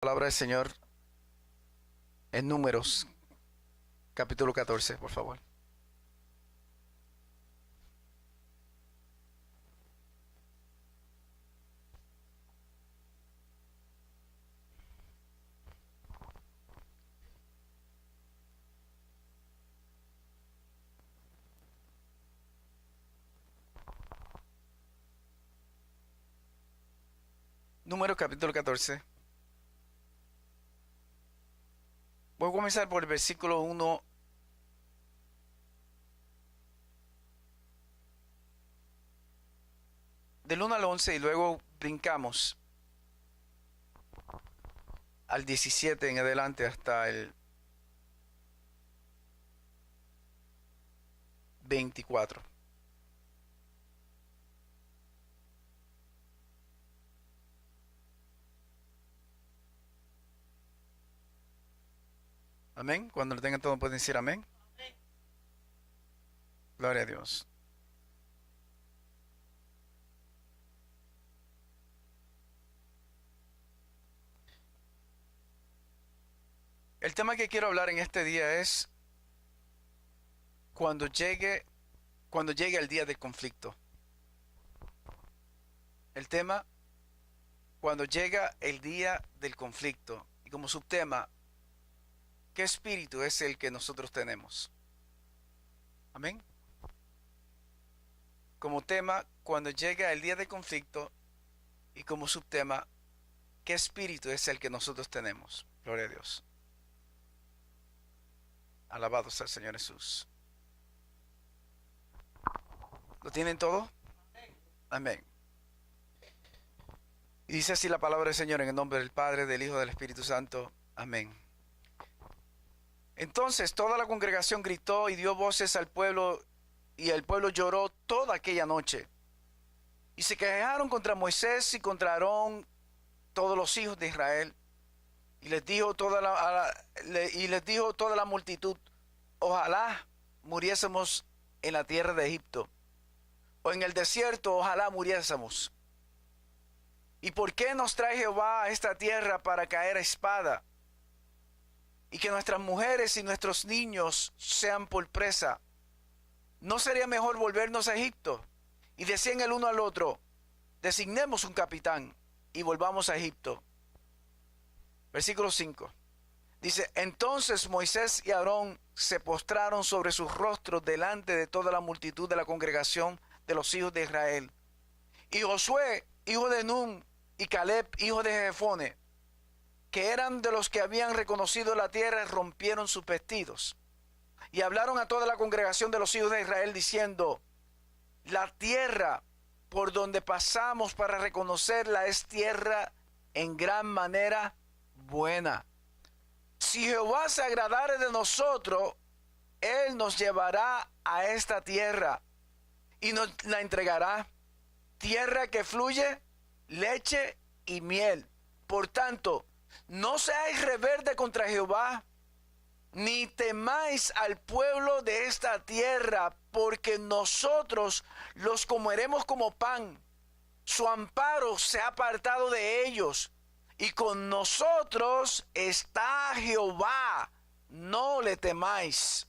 Palabra del Señor en Números, capítulo 14, por favor. Números, capítulo 14. Voy a comenzar por el versículo 1 del 1 al 11 y luego brincamos al 17 en adelante hasta el 24. Amén. Cuando lo tengan todo pueden decir amén. Gloria a Dios. El tema que quiero hablar en este día es cuando llegue el día del conflicto. El tema, cuando llega el día del conflicto. Y como subtema, ¿qué espíritu es el que nosotros tenemos? Amén. Como tema, cuando llega el día del conflicto. Y como subtema, ¿qué espíritu es el que nosotros tenemos? Gloria a Dios. Alabado sea el Señor Jesús. ¿Lo tienen todo? Amén. Y dice así la palabra del Señor en el nombre del Padre, del Hijo y del Espíritu Santo. Amén. Entonces toda la congregación gritó y dio voces al pueblo, y el pueblo lloró toda aquella noche. Y se quejaron contra Moisés y contra Aarón todos los hijos de Israel. Y les dijo toda la multitud: ojalá muriésemos en la tierra de Egipto, o en el desierto, ojalá muriésemos. ¿Y por qué nos trae Jehová a esta tierra para caer a espada? Y que nuestras mujeres y nuestros niños sean por presa. ¿No sería mejor volvernos a Egipto? Y decían el uno al otro: designemos un capitán y volvamos a Egipto. Versículo 5. Dice: entonces Moisés y Aarón se postraron sobre sus rostros delante de toda la multitud de la congregación de los hijos de Israel. Y Josué, hijo de Nun, y Caleb, hijo de Jefone, que eran de los que habían reconocido la tierra, rompieron sus vestidos. Y hablaron a toda la congregación de los hijos de Israel, diciendo: la tierra por donde pasamos para reconocerla es tierra en gran manera buena. Si Jehová se agradare de nosotros, Él nos llevará a esta tierra y nos la entregará, tierra que fluye leche y miel. Por tanto, no seáis rebelde contra Jehová, ni temáis al pueblo de esta tierra, porque nosotros los comeremos como pan. Su amparo se ha apartado de ellos, y con nosotros está Jehová, no le temáis.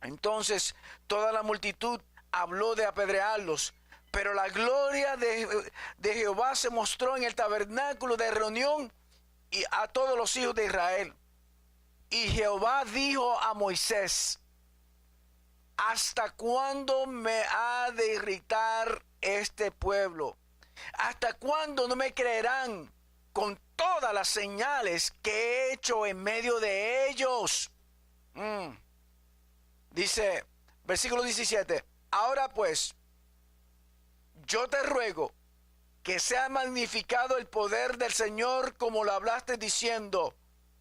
Entonces toda la multitud habló de apedrearlos, pero la gloria de Jehová se mostró en el tabernáculo de reunión y a todos los hijos de Israel. Y Jehová dijo a Moisés: ¿hasta cuándo me ha de irritar este pueblo? ¿Hasta cuándo no me creerán con todas las señales que he hecho en medio de ellos? Dice, versículo 17: ahora pues, yo te ruego que sea magnificado el poder del Señor, como lo hablaste diciendo: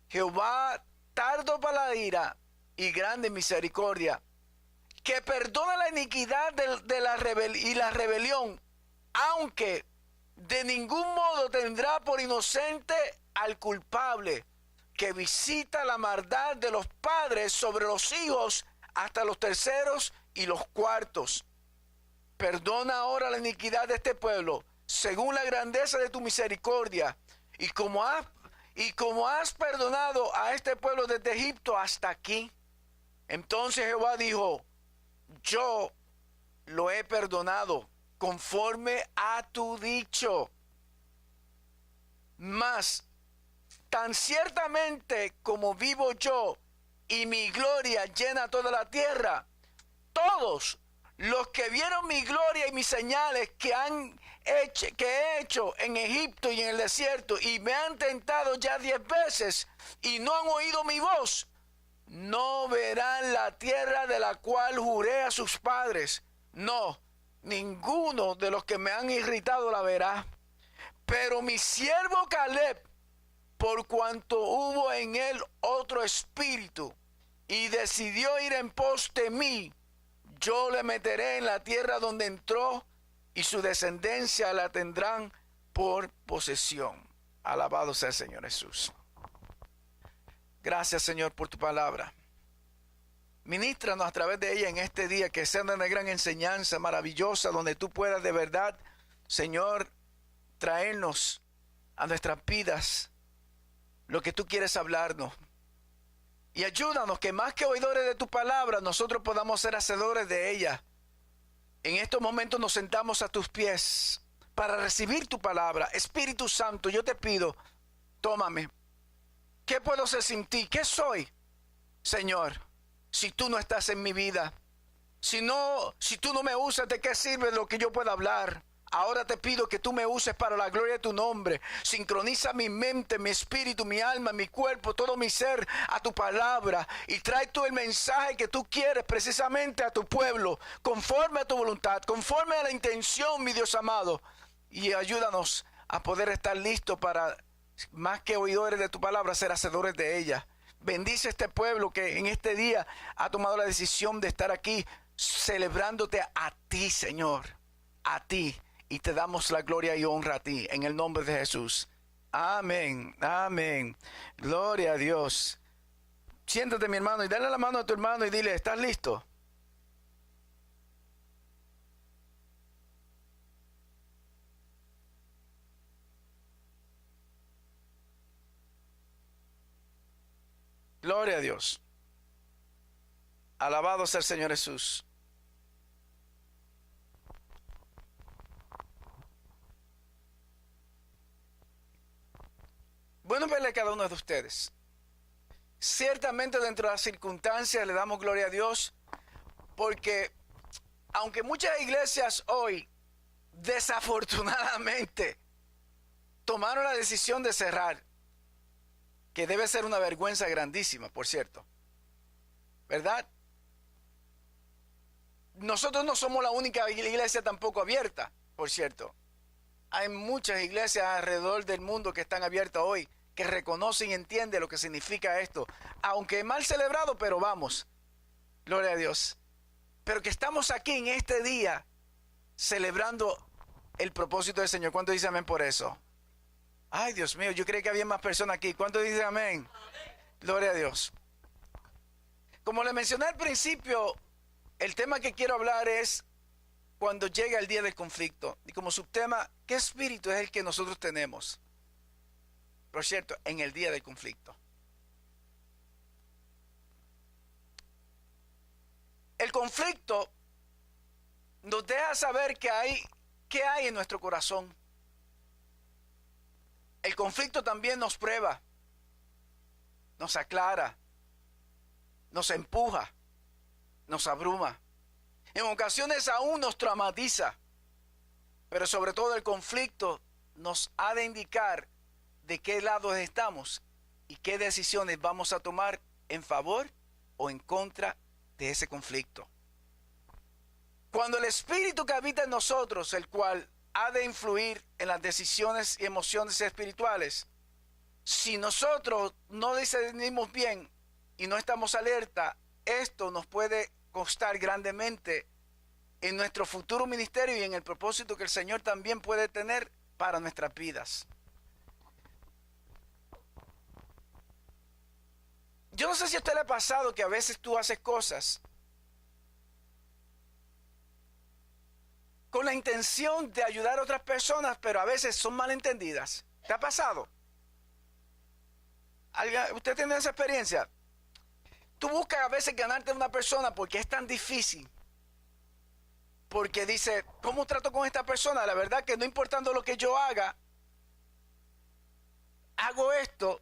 Jehová tardo para la ira y grande en misericordia, que perdona la iniquidad y la rebelión, aunque de ningún modo tendrá por inocente al culpable, que visita la maldad de los padres sobre los hijos hasta los terceros y los cuartos. Perdona ahora la iniquidad de este pueblo, según la grandeza de tu misericordia, y y como has perdonado a este pueblo desde Egipto hasta aquí. Entonces Jehová dijo, yo lo he perdonado conforme a tu dicho. Mas tan ciertamente como vivo yo y mi gloria llena toda la tierra, todos los que vieron mi gloria y mis señales que he hecho en Egipto y en el desierto, y me han tentado ya 10 veces y no han oído mi voz, no verán la tierra de la cual juré a sus padres. No, ninguno de los que me han irritado la verá. Pero mi siervo Caleb, por cuanto hubo en él otro espíritu y decidió ir en pos de mí, yo le meteré en la tierra donde entró y su descendencia la tendrán por posesión. Alabado sea el Señor Jesús. Gracias, Señor, por tu palabra. Ministranos a través de ella en este día, que sea una gran enseñanza maravillosa, donde tú puedas de verdad, Señor, traernos a nuestras vidas lo que tú quieres hablarnos. Y ayúdanos que más que oidores de tu palabra, nosotros podamos ser hacedores de ella. En estos momentos nos sentamos a tus pies para recibir tu palabra. Espíritu Santo, yo te pido, tómame. ¿Qué puedo ser sin ti? ¿Qué soy, Señor, si tú no estás en mi vida? Si tú no me usas, ¿de qué sirve lo que yo pueda hablar? Ahora te pido que tú me uses para la gloria de tu nombre. Sincroniza mi mente, mi espíritu, mi alma, mi cuerpo, todo mi ser a tu palabra. Y trae tú el mensaje que tú quieres precisamente a tu pueblo, conforme a tu voluntad, conforme a la intención, mi Dios amado. Y ayúdanos a poder estar listos para, más que oidores de tu palabra, ser hacedores de ella. Bendice este pueblo que en este día ha tomado la decisión de estar aquí celebrándote a ti, Señor, a ti. Y te damos la gloria y honra a ti, en el nombre de Jesús. Amén, amén. Gloria a Dios. Siéntate, mi hermano, y dale la mano a tu hermano y dile, ¿estás listo? Gloria a Dios. Alabado sea el Señor Jesús. Bueno, verle a cada uno de ustedes. Ciertamente dentro de las circunstancias le damos gloria a Dios, porque aunque muchas iglesias hoy desafortunadamente tomaron la decisión de cerrar, que debe ser una vergüenza grandísima, por cierto, ¿verdad? Nosotros no somos la única iglesia tampoco abierta, por cierto. Hay muchas iglesias alrededor del mundo que están abiertas hoy, que reconocen y entienden lo que significa esto. Aunque mal celebrado, pero vamos. Gloria a Dios. Pero que estamos aquí en este día celebrando el propósito del Señor. ¿Cuánto dice amén por eso? Ay, Dios mío, yo creí que había más personas aquí. ¿Cuánto dice amén? Gloria a Dios. Como le mencioné al principio, el tema que quiero hablar es cuando llega el día del conflicto. Y como subtema, ¿qué espíritu es el que nosotros tenemos? Por cierto, en el día del conflicto. El conflicto nos deja saber qué hay en nuestro corazón. El conflicto también nos prueba, nos aclara, nos empuja, nos abruma. En ocasiones aún nos traumatiza, pero sobre todo el conflicto nos ha de indicar de qué lado estamos y qué decisiones vamos a tomar en favor o en contra de ese conflicto. Cuando el espíritu que habita en nosotros, el cual ha de influir en las decisiones y emociones espirituales, si nosotros no discernimos bien y no estamos alerta, esto nos puede costar grandemente en nuestro futuro ministerio y en el propósito que el Señor también puede tener para nuestras vidas. Yo no sé si a usted le ha pasado que a veces tú haces cosas con la intención de ayudar a otras personas, pero a veces son malentendidas. ¿Te ha pasado? ¿Usted tiene esa experiencia? Tú buscas a veces ganarte a una persona porque es tan difícil. Porque dice, ¿cómo trato con esta persona? La verdad que no importando lo que yo haga, hago esto,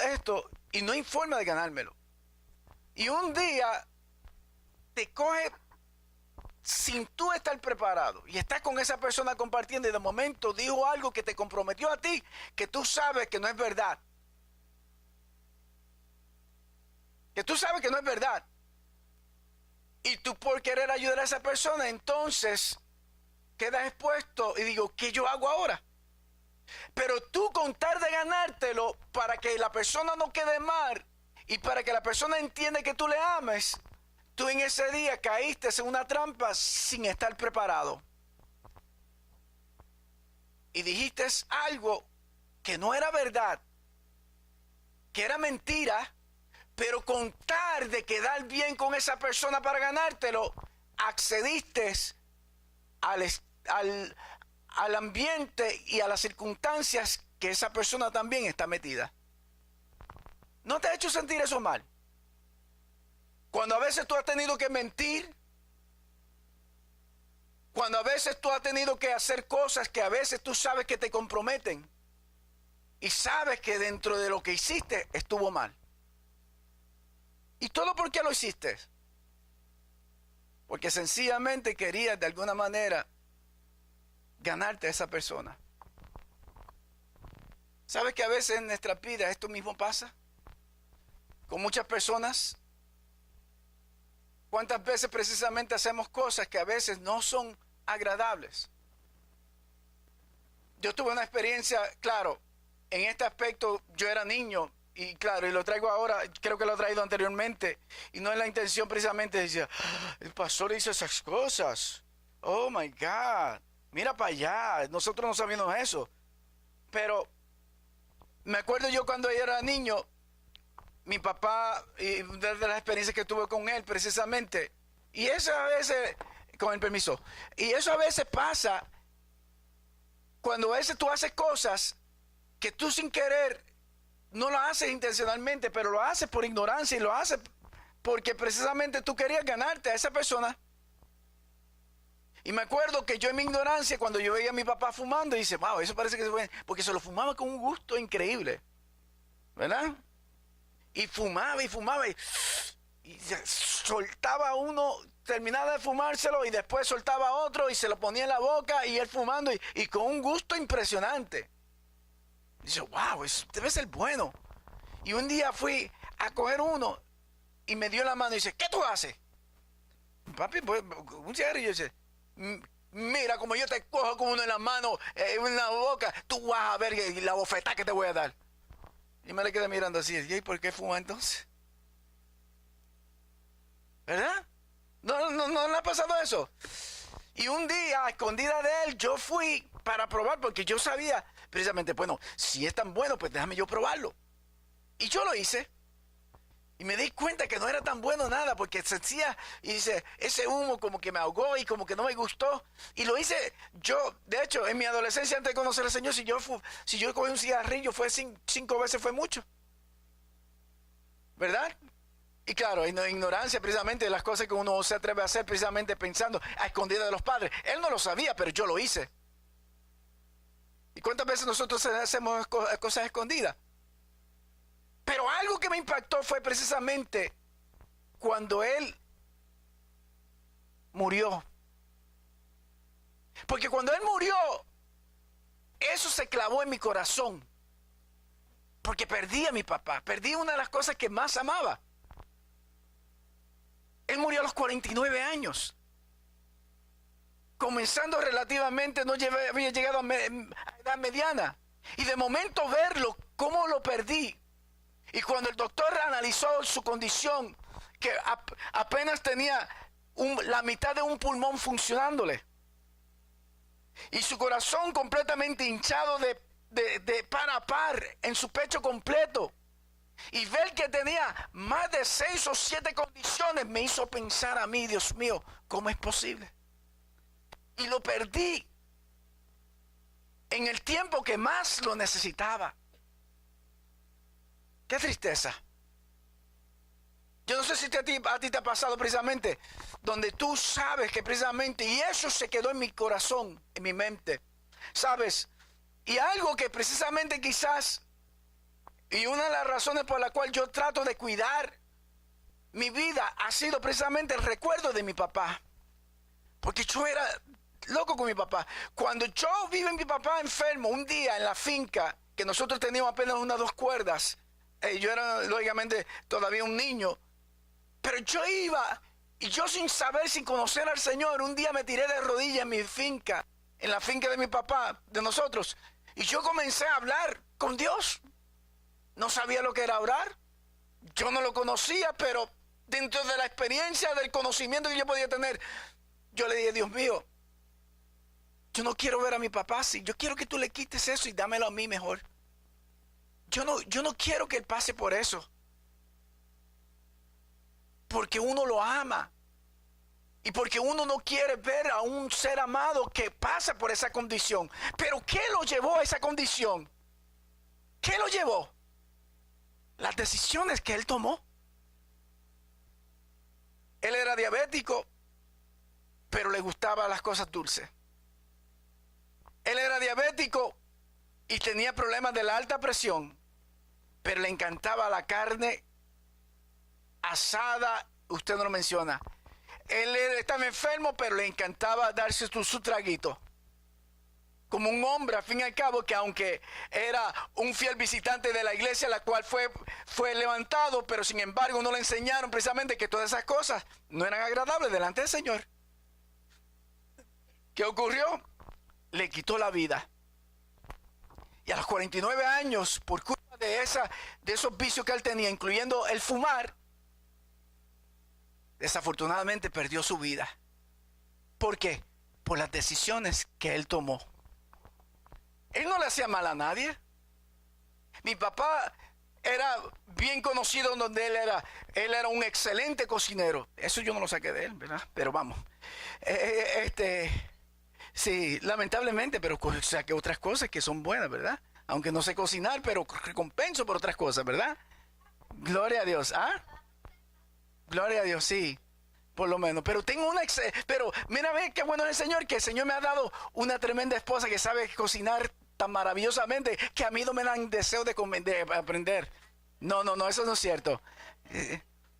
esto y no hay forma de ganármelo. Y un día te coge sin tú estar preparado y estás con esa persona compartiendo y de momento dijo algo que te comprometió a ti, que tú sabes que no es verdad. Que tú sabes que no es verdad. Y tú por querer ayudar a esa persona, entonces quedas expuesto y digo, ¿qué yo hago ahora? Pero tú con tal de ganártelo para que la persona no quede mal y para que la persona entienda que tú le ames, tú en ese día caíste en una trampa sin estar preparado. Y dijiste algo que no era verdad, que era mentira, pero con tal de quedar bien con esa persona para ganártelo, accediste al ambiente y a las circunstancias que esa persona también está metida. ¿No te ha hecho sentir eso mal? Cuando a veces tú has tenido que mentir, cuando a veces tú has tenido que hacer cosas que a veces tú sabes que te comprometen y sabes que dentro de lo que hiciste estuvo mal. ¿Y todo por qué lo hiciste? Porque sencillamente querías de alguna manera ganarte a esa persona. ¿Sabes que a veces en nuestra vida esto mismo pasa? Con muchas personas. ¿Cuántas veces precisamente hacemos cosas que a veces no son agradables? Yo tuve una experiencia, claro, en este aspecto yo era niño y claro, y lo traigo ahora, creo que lo he traído anteriormente y no es la intención precisamente de decir, el pastor hizo esas cosas, oh my God, mira para allá, nosotros no sabíamos eso. Pero me acuerdo yo cuando yo era niño, mi papá, y de las experiencias que tuve con él precisamente, y eso a veces, con el permiso, y eso a veces pasa cuando a veces tú haces cosas que tú sin querer no lo haces intencionalmente, pero lo haces por ignorancia y lo haces porque precisamente tú querías ganarte a esa persona. Y me acuerdo que yo en mi ignorancia, cuando yo veía a mi papá fumando, dice, wow, eso parece que se fue, porque se lo fumaba con un gusto increíble, ¿verdad? Y fumaba y soltaba uno, terminaba de fumárselo y después soltaba otro y se lo ponía en la boca y él fumando y con un gusto impresionante. Dice, wow, eso debe ser bueno. Y un día fui a coger uno y me dio la mano y dice, ¿qué tú haces? Papi, pues, un cigarrillo. Dice, mira, como yo te cojo con uno en la mano, en la boca, tú vas a ver la bofetada que te voy a dar. Y me le quedé mirando así, ¿y por qué fuma entonces? ¿Verdad? No le ha pasado eso. Y un día, a escondida de él, yo fui para probar, porque yo sabía precisamente, bueno, si es tan bueno, pues déjame yo probarlo. Y yo lo hice. Y me di cuenta que no era tan bueno nada, porque sentía, y dice, ese humo como que me ahogó y como que no me gustó. Y lo hice yo, de hecho, en mi adolescencia, antes de conocer al Señor, si yo cogí un cigarrillo, fue 5 veces fue mucho. ¿Verdad? Y claro, en ignorancia precisamente de las cosas que uno se atreve a hacer precisamente pensando a escondida de los padres. Él no lo sabía, pero yo lo hice. ¿Y cuántas veces nosotros hacemos cosas escondidas? Pero algo que me impactó fue precisamente cuando él murió. Porque cuando él murió, eso se clavó en mi corazón. Porque perdí a mi papá, perdí una de las cosas que más amaba. Él murió a los 49 años. Comenzando relativamente, no había llegado a edad mediana. Y de momento verlo, cómo lo perdí. Y cuando el doctor analizó su condición, que apenas tenía la mitad de un pulmón funcionándole. Y su corazón completamente hinchado de par a par en su pecho completo. Y ver que tenía más de 6 o 7 condiciones me hizo pensar a mí, Dios mío, ¿cómo es posible? Y lo perdí en el tiempo que más lo necesitaba. Qué tristeza. Yo no sé si a ti te ha pasado precisamente, donde tú sabes que precisamente, y eso se quedó en mi corazón, en mi mente, ¿sabes? Y algo que precisamente quizás, y una de las razones por la cual yo trato de cuidar mi vida, ha sido precisamente el recuerdo de mi papá. Porque yo era loco con mi papá. Cuando yo vi a mi papá enfermo un día en la finca, que nosotros teníamos apenas unas 2 cuerdas, yo era lógicamente todavía un niño, pero yo iba, y yo sin saber, sin conocer al Señor, un día me tiré de rodillas en mi finca, en la finca de mi papá, de nosotros, y yo comencé a hablar con Dios. No sabía lo que era orar, yo no lo conocía, pero dentro de la experiencia, del conocimiento que yo podía tener, yo le dije, Dios mío, yo no quiero ver a mi papá así, yo quiero que tú le quites eso y dámelo a mí mejor. Yo no quiero que él pase por eso. Porque uno lo ama. Y porque uno no quiere ver a un ser amado que pasa por esa condición. Pero ¿qué lo llevó a esa condición? ¿Qué lo llevó? Las decisiones que él tomó. Él era diabético, pero le gustaban las cosas dulces. Él era diabético y tenía problemas de la alta presión, pero le encantaba la carne asada, usted no lo menciona. Él estaba enfermo, pero le encantaba darse su traguito. Como un hombre, al fin y al cabo, que aunque era un fiel visitante de la iglesia, la cual fue levantado, pero sin embargo no le enseñaron precisamente que todas esas cosas no eran agradables delante del Señor. ¿Qué ocurrió? Le quitó la vida. Y a los 49 años, por culpa de esos vicios que él tenía, incluyendo el fumar, desafortunadamente perdió su vida. ¿Por qué? Por las decisiones que él tomó. Él no le hacía mal a nadie. Mi papá era bien conocido donde él era un excelente cocinero. Eso yo no lo saqué de él, ¿verdad? Pero vamos. Sí, lamentablemente, pero saqué otras cosas que son buenas, ¿verdad? Aunque no sé cocinar, pero recompenso por otras cosas, ¿verdad? Gloria a Dios, ¿ah? Gloria a Dios, sí, por lo menos. Pero pero mira, ve qué bueno es el Señor, que el Señor me ha dado una tremenda esposa que sabe cocinar tan maravillosamente que a mí no me dan deseo de aprender. No, eso no es cierto.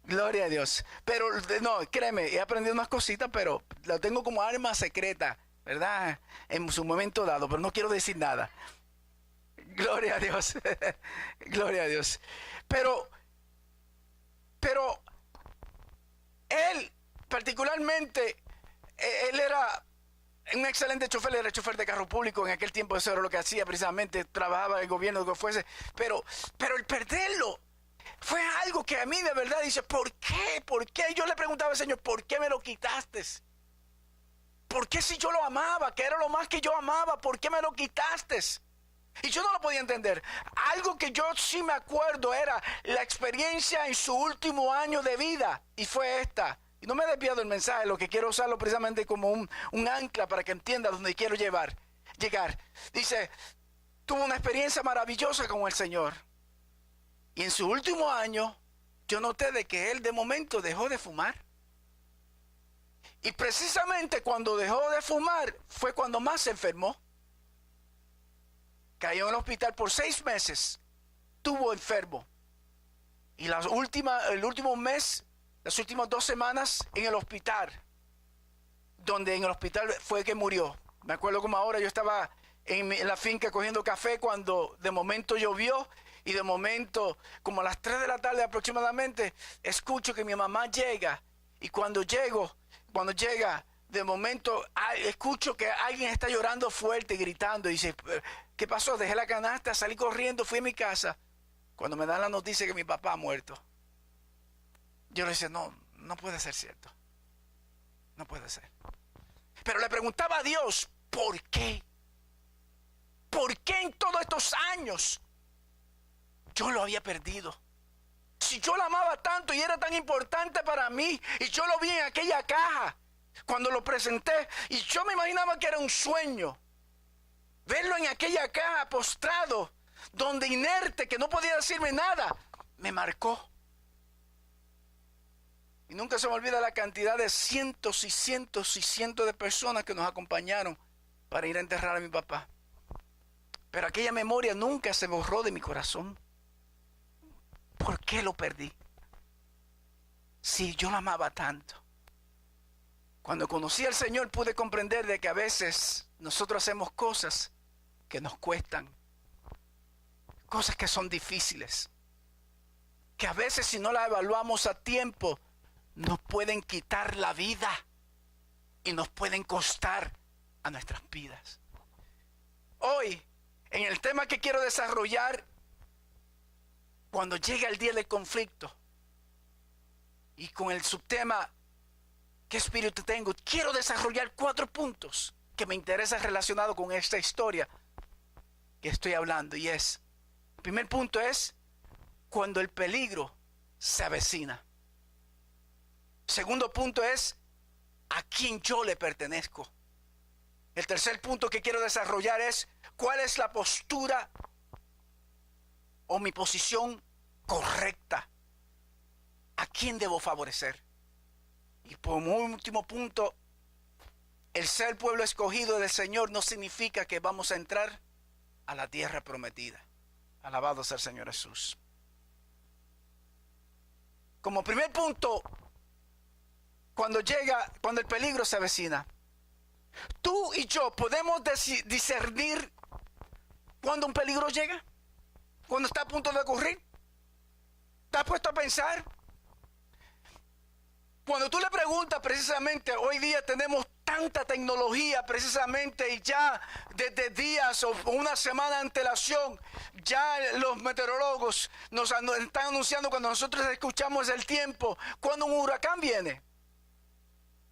Gloria a Dios. Pero no, créeme, he aprendido unas cositas, pero lo tengo como arma secreta, ¿verdad? En su momento dado, pero no quiero decir nada. Gloria a Dios. Gloria a Dios. Pero él particularmente, él era un excelente chofer, era chofer de carro público en aquel tiempo. Eso era lo que hacía precisamente, trabajaba en el gobierno, lo que fuese, pero el perderlo fue algo que a mí de verdad dice, ¿por qué? ¿Por qué? Yo le preguntaba al Señor, ¿por qué me lo quitaste? ¿Por qué si yo lo amaba, que era lo más que yo amaba, por qué me lo quitaste? Y yo no lo podía entender. Algo que yo sí me acuerdo era la experiencia en su último año de vida, y fue esta. Y no me he desviado del mensaje, lo que quiero usarlo precisamente como un ancla para que entienda dónde quiero llegar. Dice, tuvo una experiencia maravillosa con el Señor. Y en su último año, yo noté de que él de momento dejó de fumar. Y precisamente cuando dejó de fumar, fue cuando más se enfermó. Cayó en el hospital por 6 meses. Estuvo enfermo. Y el último mes, las últimas 2 semanas en el hospital. Donde en el hospital fue que murió. Me acuerdo como ahora, yo estaba en la finca cogiendo café cuando de momento llovió. Y de momento, como a las 3 de la tarde aproximadamente, escucho que mi mamá llega. Y cuando llega, de momento escucho que alguien está llorando fuerte, gritando. Y dice, ¿qué pasó? Dejé la canasta, salí corriendo, fui a mi casa. Cuando me dan la noticia que mi papá ha muerto. Yo le decía, no puede ser cierto. No puede ser. Pero le preguntaba a Dios, ¿por qué? ¿Por qué en todos estos años yo lo había perdido? Si yo lo amaba tanto y era tan importante para mí, y yo lo vi en aquella caja cuando lo presenté, y yo me imaginaba que era un sueño verlo en aquella caja postrado, donde inerte, que no podía decirme nada. me marcó. Y nunca se me olvida la cantidad de cientos y cientos y cientos de personas que nos acompañaron para ir a enterrar a mi papá. Pero aquella memoria nunca se borró de mi corazón. ¿Por qué lo perdí? Si yo lo amaba tanto. Cuando conocí al Señor pude comprender de que a veces nosotros hacemos cosas que nos cuestan. Cosas que son difíciles. Que a veces si no las evaluamos a tiempo nos pueden quitar la vida y nos pueden costar a nuestras vidas. Hoy, en el tema que quiero desarrollar, cuando llega el día del conflicto, y con el subtema, ¿qué espíritu tengo? Quiero desarrollar 4 puntos que me interesan relacionados con esta historia que estoy hablando. Y es, el primer punto es, cuando el peligro se avecina. Segundo punto es, a quién yo le pertenezco. El tercer punto que quiero desarrollar es, ¿cuál es la postura o mi posición correcta? ¿A quién debo favorecer? Y por último punto, el ser pueblo escogido del Señor no significa que vamos a entrar a la tierra prometida. Alabado sea el Señor Jesús. Como primer punto, cuando el peligro se avecina, tú y yo podemos discernir cuando un peligro llega, cuando está a punto de ocurrir. ¿Te has puesto a pensar? Cuando tú le preguntas precisamente, hoy día tenemos tanta tecnología precisamente y ya desde días o una semana de antelación, ya los meteorólogos nos están anunciando cuando nosotros escuchamos el tiempo, cuando un huracán viene.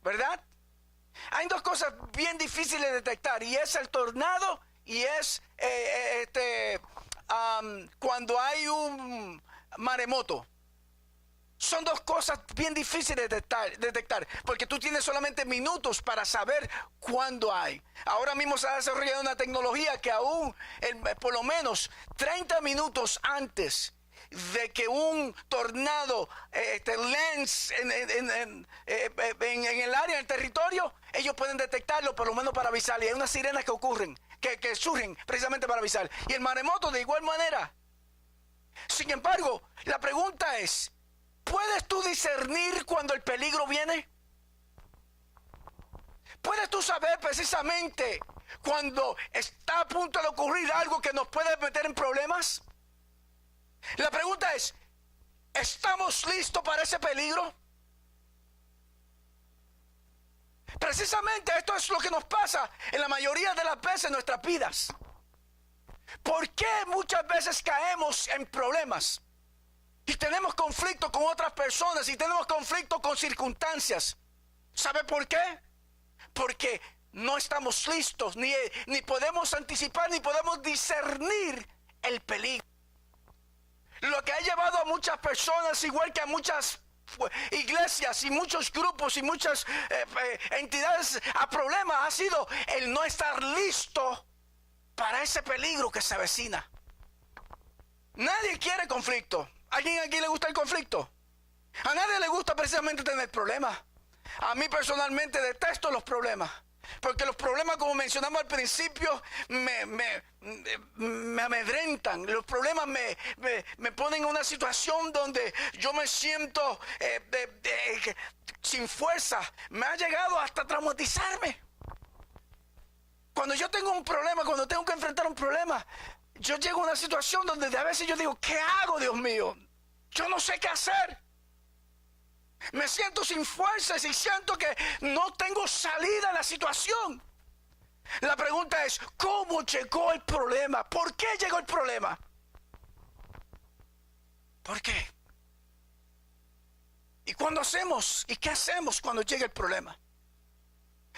¿Verdad? Hay 2 cosas bien difíciles de detectar y es el tornado y es cuando hay un maremoto. Son 2 cosas bien difíciles de detectar porque tú tienes solamente minutos para saber cuándo hay. Ahora mismo se ha desarrollado una tecnología que aún por lo menos 30 minutos antes de que un tornado lance en el área, en el territorio, ellos pueden detectarlo por lo menos para avisar. Y hay unas sirenas que ocurren, que surgen precisamente para avisar. Y el maremoto de igual manera. Sin embargo, la pregunta es, ¿puedes tú discernir cuando el peligro viene? ¿Puedes tú saber precisamente cuando está a punto de ocurrir algo que nos puede meter en problemas? La pregunta es, ¿estamos listos para ese peligro? Precisamente esto es lo que nos pasa en la mayoría de las veces en nuestras vidas. ¿Por qué muchas veces caemos en problemas? Y tenemos conflicto con otras personas y tenemos conflicto con circunstancias. ¿Sabe por qué? Porque no estamos listos, ni podemos anticipar, ni podemos discernir el peligro. Lo que ha llevado a muchas personas, igual que a muchas iglesias y muchos grupos y muchas entidades a problemas, ha sido el no estar listo para ese peligro que se avecina. Nadie quiere conflicto. ¿A alguien aquí le gusta el conflicto? A nadie le gusta precisamente tener problemas. A mí personalmente detesto los problemas. Porque los problemas, como mencionamos al principio, me amedrentan. Los problemas me ponen en una situación donde yo me siento sin fuerza. Me ha llegado hasta traumatizarme. Cuando yo tengo un problema, cuando tengo que enfrentar un problema, yo llego a una situación donde a veces yo digo, ¿qué hago, Dios mío? Yo no sé qué hacer. Me siento sin fuerzas y siento que no tengo salida en la situación. La pregunta es, ¿cómo llegó el problema? ¿Por qué llegó el problema? ¿Por qué? ¿Y cuándo hacemos? ¿Y qué hacemos cuando llega el problema?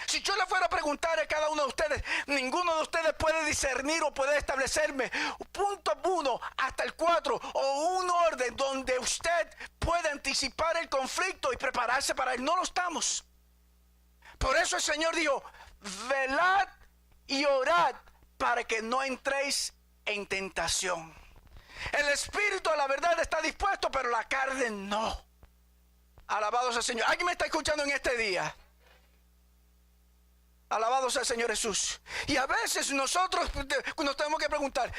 Si yo le fuera a preguntar a cada uno de ustedes, ninguno de ustedes puede discernir o puede establecerme punto 1 hasta el 4 o un orden donde usted puede anticipar el conflicto y prepararse para él. No lo estamos. Por eso el Señor dijo, velad y orad para que no entréis en tentación. El espíritu a la verdad está dispuesto, pero la carne no. Alabado sea el Señor. ¿Alguien me está escuchando en este día? Alabado sea el Señor Jesús. Y a veces nosotros nos tenemos que preguntar,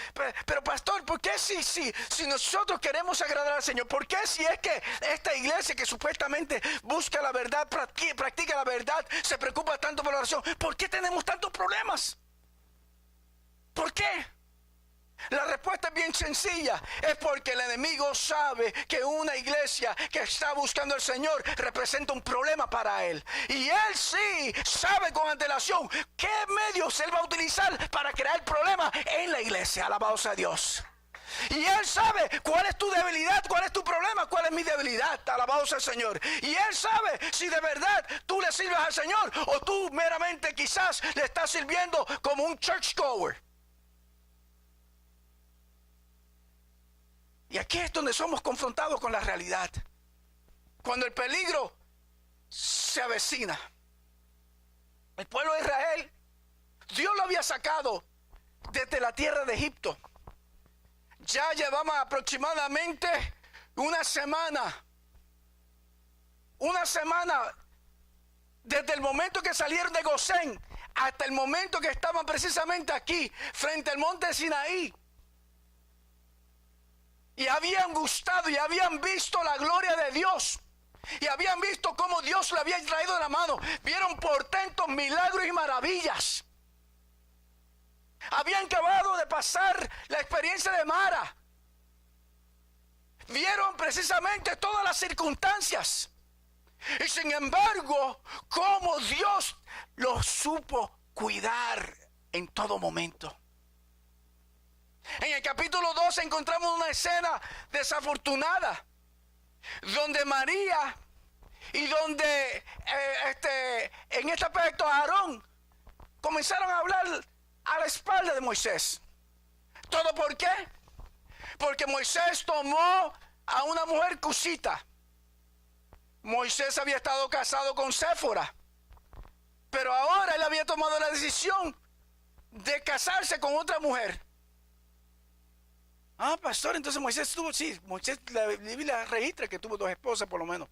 pero pastor, ¿por qué si nosotros queremos agradar al Señor? ¿Por qué si es que esta iglesia que supuestamente busca la verdad, practica la verdad, se preocupa tanto por la oración? ¿Por qué tenemos tantos problemas? ¿Por qué? La respuesta es bien sencilla. Es porque el enemigo sabe que una iglesia que está buscando al Señor representa un problema para él. Y él sí sabe con antelación qué medios él va a utilizar para crear problemas en la iglesia. Alabado sea Dios. Y él sabe cuál es tu debilidad, cuál es tu problema, cuál es mi debilidad. Alabado sea el Señor. Y él sabe si de verdad tú le sirves al Señor o tú meramente quizás le estás sirviendo como un churchgoer. Y aquí es donde somos confrontados con la realidad. Cuando el peligro se avecina. El pueblo de Israel, Dios lo había sacado desde la tierra de Egipto. Ya llevamos aproximadamente una semana. Una semana desde el momento que salieron de Gosén hasta el momento que estaban precisamente aquí, frente al monte Sinaí. Y habían gustado y habían visto la gloria de Dios. Y habían visto cómo Dios le había traído de la mano. Vieron portentos, milagros y maravillas. Habían acabado de pasar la experiencia de Mara. Vieron precisamente todas las circunstancias. Y sin embargo, cómo Dios los supo cuidar en todo momento. En el capítulo 12 encontramos una escena desafortunada, donde María y donde en este aspecto Aarón comenzaron a hablar a la espalda de Moisés. ¿Todo por qué? Porque Moisés tomó a una mujer cusita. Moisés había estado casado con Séfora, pero ahora él había tomado la decisión de casarse con otra mujer. Ah, pastor, entonces Moisés tuvo, sí, Moisés la Biblia registra que tuvo 2 esposas por lo menos.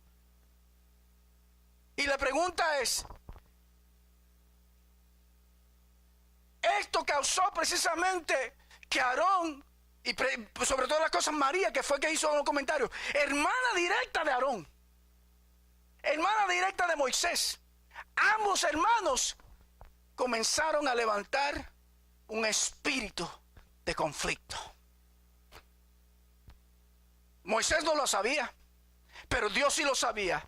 Y la pregunta es, esto causó precisamente que Aarón, y sobre todas las cosas María, que fue que hizo los comentarios, hermana directa de Aarón, hermana directa de Moisés, ambos hermanos comenzaron a levantar un espíritu de conflicto. Moisés no lo sabía, pero Dios sí lo sabía.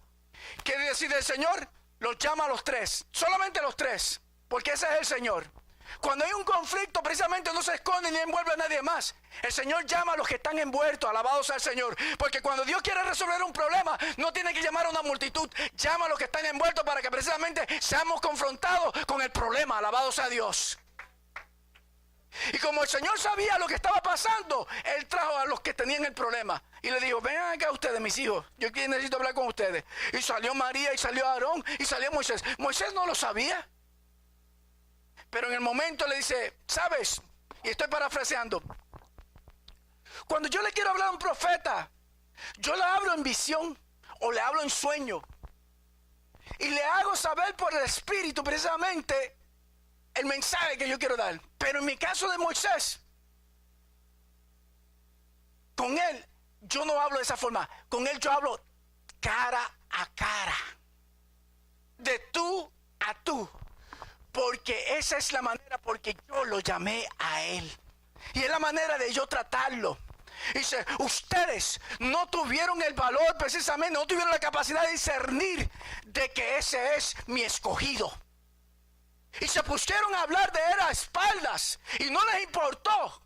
¿Qué decide el Señor? Los llama a los 3, solamente los 3, porque ese es el Señor. Cuando hay un conflicto, precisamente no se esconde ni envuelve a nadie más. El Señor llama a los que están envueltos, alabados sea el Señor. Porque cuando Dios quiere resolver un problema, no tiene que llamar a una multitud. Llama a los que están envueltos para que precisamente seamos confrontados con el problema, alabados sea Dios. Y como el Señor sabía lo que estaba pasando, Él trajo a los que tenían el problema. Y le dijo, vengan acá ustedes, mis hijos, yo necesito hablar con ustedes. Y salió María, y salió Aarón, y salió Moisés. Moisés no lo sabía. Pero en el momento le dice, ¿sabes? Y estoy parafraseando. Cuando yo le quiero hablar a un profeta, yo le hablo en visión o le hablo en sueño. Y le hago saber por el Espíritu precisamente el mensaje que yo quiero dar. Pero en mi caso de Moisés, con él yo no hablo de esa forma. Con él yo hablo cara a cara, de tú a tú, porque esa es la manera, porque yo lo llamé a él y es la manera de yo tratarlo. Dice, ustedes no tuvieron el valor precisamente, no tuvieron la capacidad de discernir de que ese es mi escogido. Y se pusieron a hablar de él a espaldas y no les importó.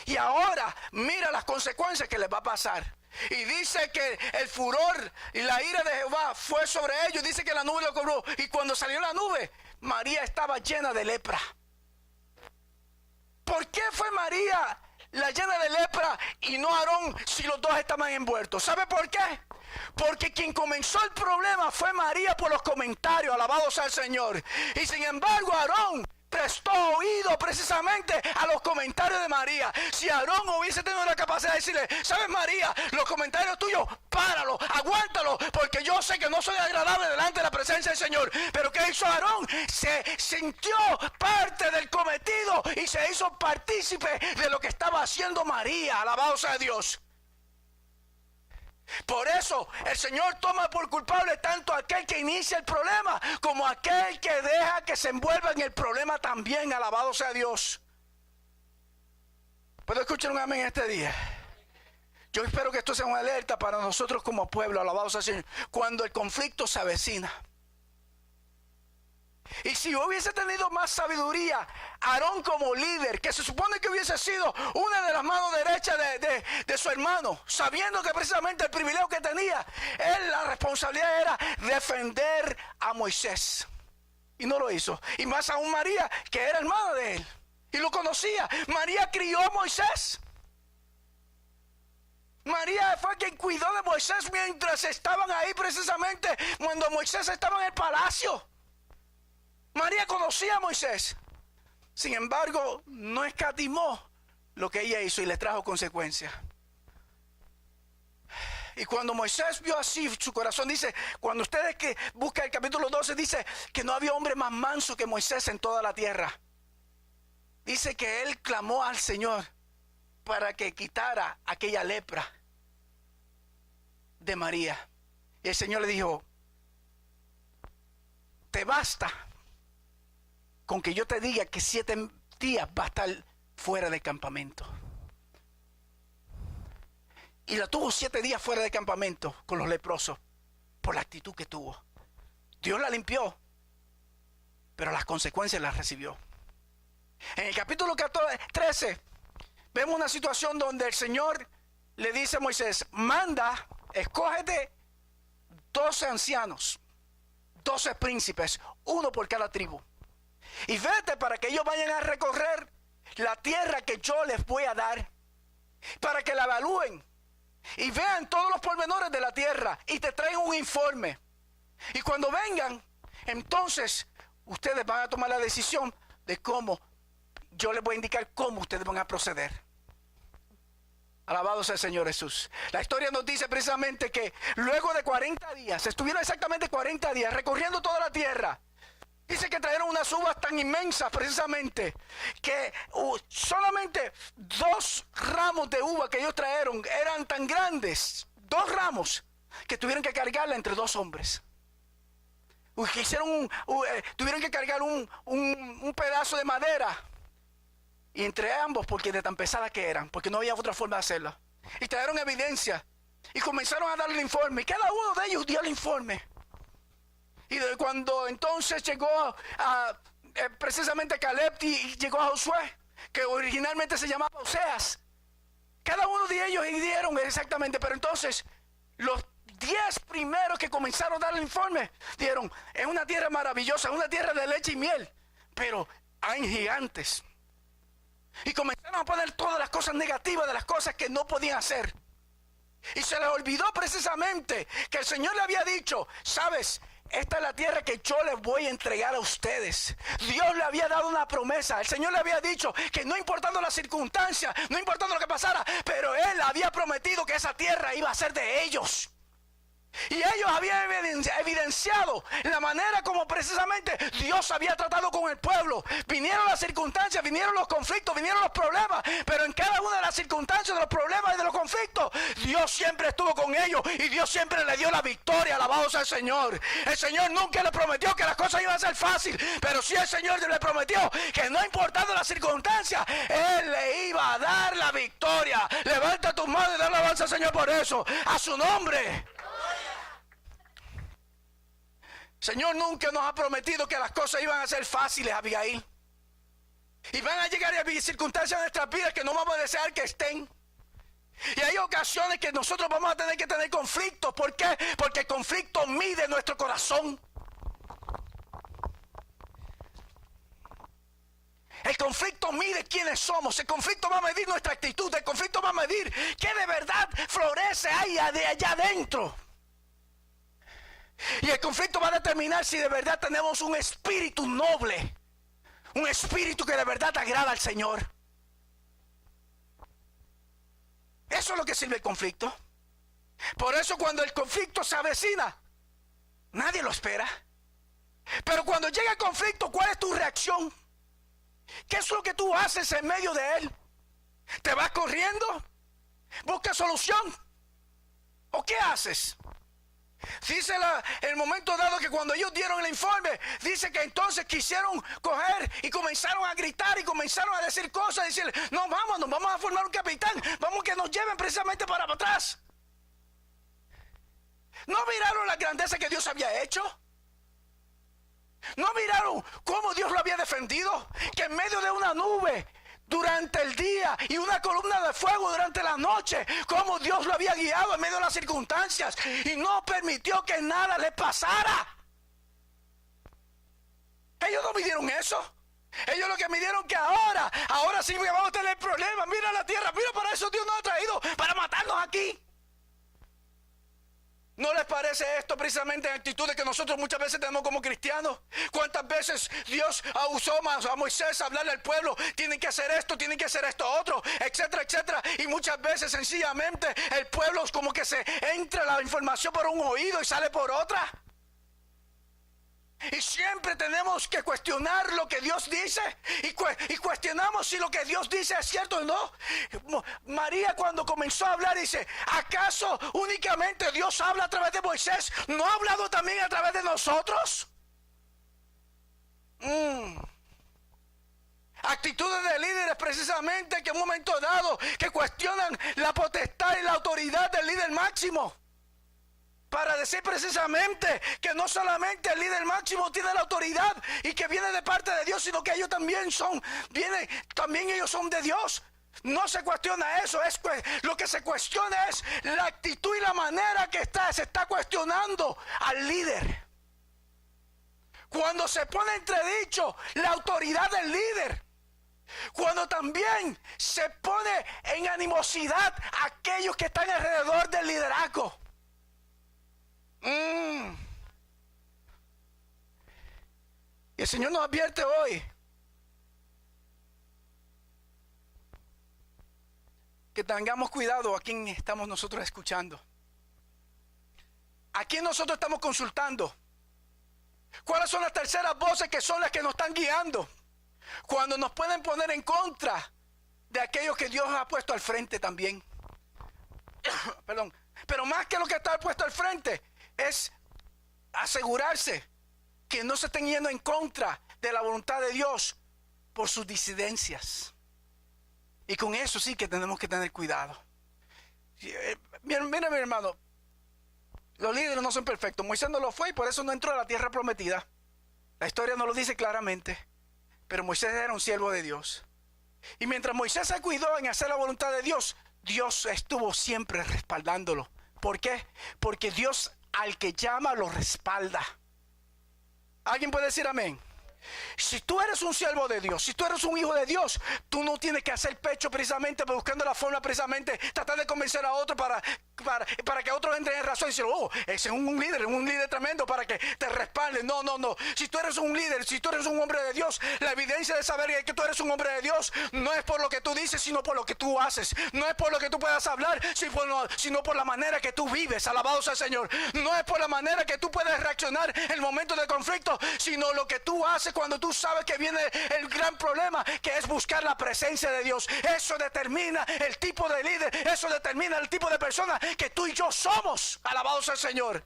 Y ahora mira las consecuencias que les va a pasar. Y dice que el furor y la ira de Jehová fue sobre ellos. Dice que la nube lo cubrió. Y cuando salió la nube, María estaba llena de lepra. ¿Por qué fue María la llena de lepra y no Aarón si los dos estaban envueltos? ¿Sabe por qué? Porque quien comenzó el problema fue María por los comentarios, alabado sea el Señor. Y sin embargo Aarón prestó oído precisamente a los comentarios de María. Si Aarón hubiese tenido la capacidad de decirle, ¿sabes, María? Los comentarios tuyos, páralo, aguántalo, porque yo sé que no soy agradable delante de la presencia del Señor. Pero ¿qué hizo Aarón? Se sintió parte del cometido y se hizo partícipe de lo que estaba haciendo María. Alabado sea Dios. Por eso el Señor toma por culpable tanto a aquel que inicia el problema como a aquel que deja que se envuelva en el problema también. Alabado sea Dios. ¿Puedo escuchar un amén este día? Yo espero que esto sea una alerta para nosotros como pueblo. Alabado sea el Señor. Cuando el conflicto se avecina. Y si hubiese tenido más sabiduría, Aarón como líder, que se supone que hubiese sido una de las manos derechas de su hermano, sabiendo que precisamente el privilegio que tenía, él la responsabilidad era defender a Moisés. Y no lo hizo. Y más aún María, que era hermana de él. Y lo conocía. María crió a Moisés. María fue quien cuidó de Moisés mientras estaban ahí precisamente cuando Moisés estaba en el palacio. María conocía a Moisés. Sin embargo, no escatimó lo que ella hizo y le trajo consecuencias. Y cuando Moisés vio así, su corazón dice, cuando ustedes que buscan el capítulo 12, dice que no había hombre más manso que Moisés en toda la tierra. Dice que él clamó al Señor para que quitara aquella lepra de María. Y el Señor le dijo, te basta con que yo te diga que 7 días va a estar fuera del campamento. Y la tuvo 7 días fuera del campamento con los leprosos por la actitud que tuvo. Dios la limpió, pero las consecuencias las recibió. En el capítulo 13 vemos una situación donde el Señor le dice a Moisés, manda, escógete 12 ancianos, 12 príncipes, uno por cada tribu. Y vete para que ellos vayan a recorrer la tierra que yo les voy a dar, para que la evalúen y vean todos los pormenores de la tierra y te traigan un informe. Y cuando vengan, entonces ustedes van a tomar la decisión de cómo, yo les voy a indicar cómo ustedes van a proceder. Alabado sea el Señor Jesús. La historia nos dice precisamente que luego de 40 días, estuvieron exactamente 40 días recorriendo toda la tierra. Dice que trajeron unas uvas tan inmensas precisamente que solamente 2 ramos de uva que ellos trajeron eran tan grandes, 2 ramos, que tuvieron que cargarla entre 2 hombres. Tuvieron que cargar un pedazo de madera y entre ambos, porque de tan pesada que eran, porque no había otra forma de hacerla. Y trajeron evidencia y comenzaron a darle el informe. Y cada uno de ellos dio el informe. Y cuando entonces llegó precisamente Caleb y llegó a Josué, que originalmente se llamaba Oseas, cada uno de ellos dieron exactamente, pero entonces los 10 primeros que comenzaron a dar el informe dijeron, es una tierra maravillosa, es una tierra de leche y miel, pero hay gigantes. Y comenzaron a poner todas las cosas negativas de las cosas que no podían hacer. Y se les olvidó precisamente que el Señor le había dicho, ¿sabes? Esta es la tierra que yo les voy a entregar a ustedes. Dios le había dado una promesa. El Señor le había dicho que no importando las circunstancias, no importando lo que pasara, pero Él había prometido que esa tierra iba a ser de ellos. Y ellos habían evidenciado la manera como precisamente Dios había tratado con el pueblo. Vinieron las circunstancias, vinieron los conflictos, vinieron los problemas, pero en cada una de las circunstancias, de los problemas y de los conflictos, Dios siempre estuvo con ellos y Dios siempre le dio la victoria. Alabado sea el Señor. El Señor nunca le prometió que las cosas iban a ser fáciles, pero sí el Señor le prometió que no importando las circunstancias, Él le iba a dar la victoria. Levanta tus manos y dale alabanza al Señor por eso, a su nombre. Señor nunca nos ha prometido que las cosas iban a ser fáciles, Abigail. Y van a llegar a circunstancias en nuestras vidas que no vamos a desear que estén. Y hay ocasiones que nosotros vamos a tener que tener conflictos. ¿Por qué? Porque el conflicto mide nuestro corazón. El conflicto mide quiénes somos. El conflicto va a medir nuestra actitud. El conflicto va a medir qué de verdad florece ahí de allá adentro. Y el conflicto va a determinar si de verdad tenemos un espíritu noble, Un espíritu que de verdad agrada al Señor. Eso es lo que sirve el conflicto. Por eso cuando el conflicto se avecina, nadie lo espera. Pero cuando llega el conflicto, ¿cuál es tu reacción? ¿Qué es lo que tú haces en medio de él? ¿Te vas corriendo? ¿Buscas solución? ¿O qué haces? Dice el momento dado que cuando ellos dieron el informe, dice que entonces quisieron coger y comenzaron a gritar y comenzaron a decir cosas, decirle, no, vamos a formar un capitán, vamos que nos lleven precisamente para atrás. ¿No miraron la grandeza que Dios había hecho? ¿No miraron cómo Dios lo había defendido? Que en medio de una nube durante el día y una columna de fuego durante la noche, cómo Dios lo había guiado en medio de las circunstancias y no permitió que nada le pasara. Ellos no midieron eso. Ellos lo que midieron que ahora sí vamos a tener problemas. Mira la tierra, mira, para eso Dios nos ha traído, para matarnos aquí. ¿No les parece esto precisamente en actitudes que nosotros muchas veces tenemos como cristianos? ¿Cuántas veces Dios usó a Moisés a hablarle al pueblo? Tienen que hacer esto otro, etcétera, etcétera. Y muchas veces sencillamente el pueblo como que se entra la información por un oído y sale por otra. Y siempre tenemos que cuestionar lo que Dios dice. Y cuestionamos si lo que Dios dice es cierto o no. María cuando comenzó a hablar dice, ¿acaso únicamente Dios habla a través de Moisés? ¿No ha hablado también a través de nosotros? Actitudes de líderes precisamente que en un momento dado que cuestionan la potestad y la autoridad del líder máximo. Para decir precisamente que no solamente el líder máximo tiene la autoridad y que viene de parte de Dios, sino que ellos también ellos son de Dios. No se cuestiona eso, lo que se cuestiona es la actitud y la manera que se está cuestionando al líder. Cuando se pone entredicho la autoridad del líder. Cuando también se pone en animosidad a aquellos que están alrededor del liderazgo. Y el Señor nos advierte hoy que tengamos cuidado a quién estamos nosotros escuchando, a quién nosotros estamos consultando, cuáles son las terceras voces que son las que nos están guiando cuando nos pueden poner en contra de aquellos que Dios ha puesto al frente también. Perdón. Pero más que lo que está puesto al frente es asegurarse que no se estén yendo en contra de la voluntad de Dios por sus disidencias. Y con eso sí que tenemos que tener cuidado. Mira, mi hermano, los líderes no son perfectos. Moisés no lo fue y por eso no entró a la tierra prometida. La historia no lo dice claramente, pero Moisés era un siervo de Dios. Y mientras Moisés se cuidó en hacer la voluntad de Dios, Dios estuvo siempre respaldándolo. ¿Por qué? Porque Dios al que llama lo respalda. ¿Alguien puede decir amén? Si tú eres un siervo de Dios, si tú eres un hijo de Dios, tú no tienes que hacer pecho precisamente buscando la forma precisamente, tratar de convencer a otro para que otros entren en razón y decir, oh, ese es un líder tremendo para que te respalden. No. Si tú eres un líder, si tú eres un hombre de Dios, la evidencia de saber que tú eres un hombre de Dios no es por lo que tú dices, sino por lo que tú haces. No es por lo que tú puedas hablar, sino por la manera que tú vives. Alabado sea el Señor. No es por la manera que tú puedes reaccionar en el momento de conflicto, sino lo que tú haces cuando tú sabes que viene el gran problema, que es buscar la presencia de Dios. Eso determina el tipo de líder, eso determina el tipo de persona que tú y yo somos. Alabado sea el Señor.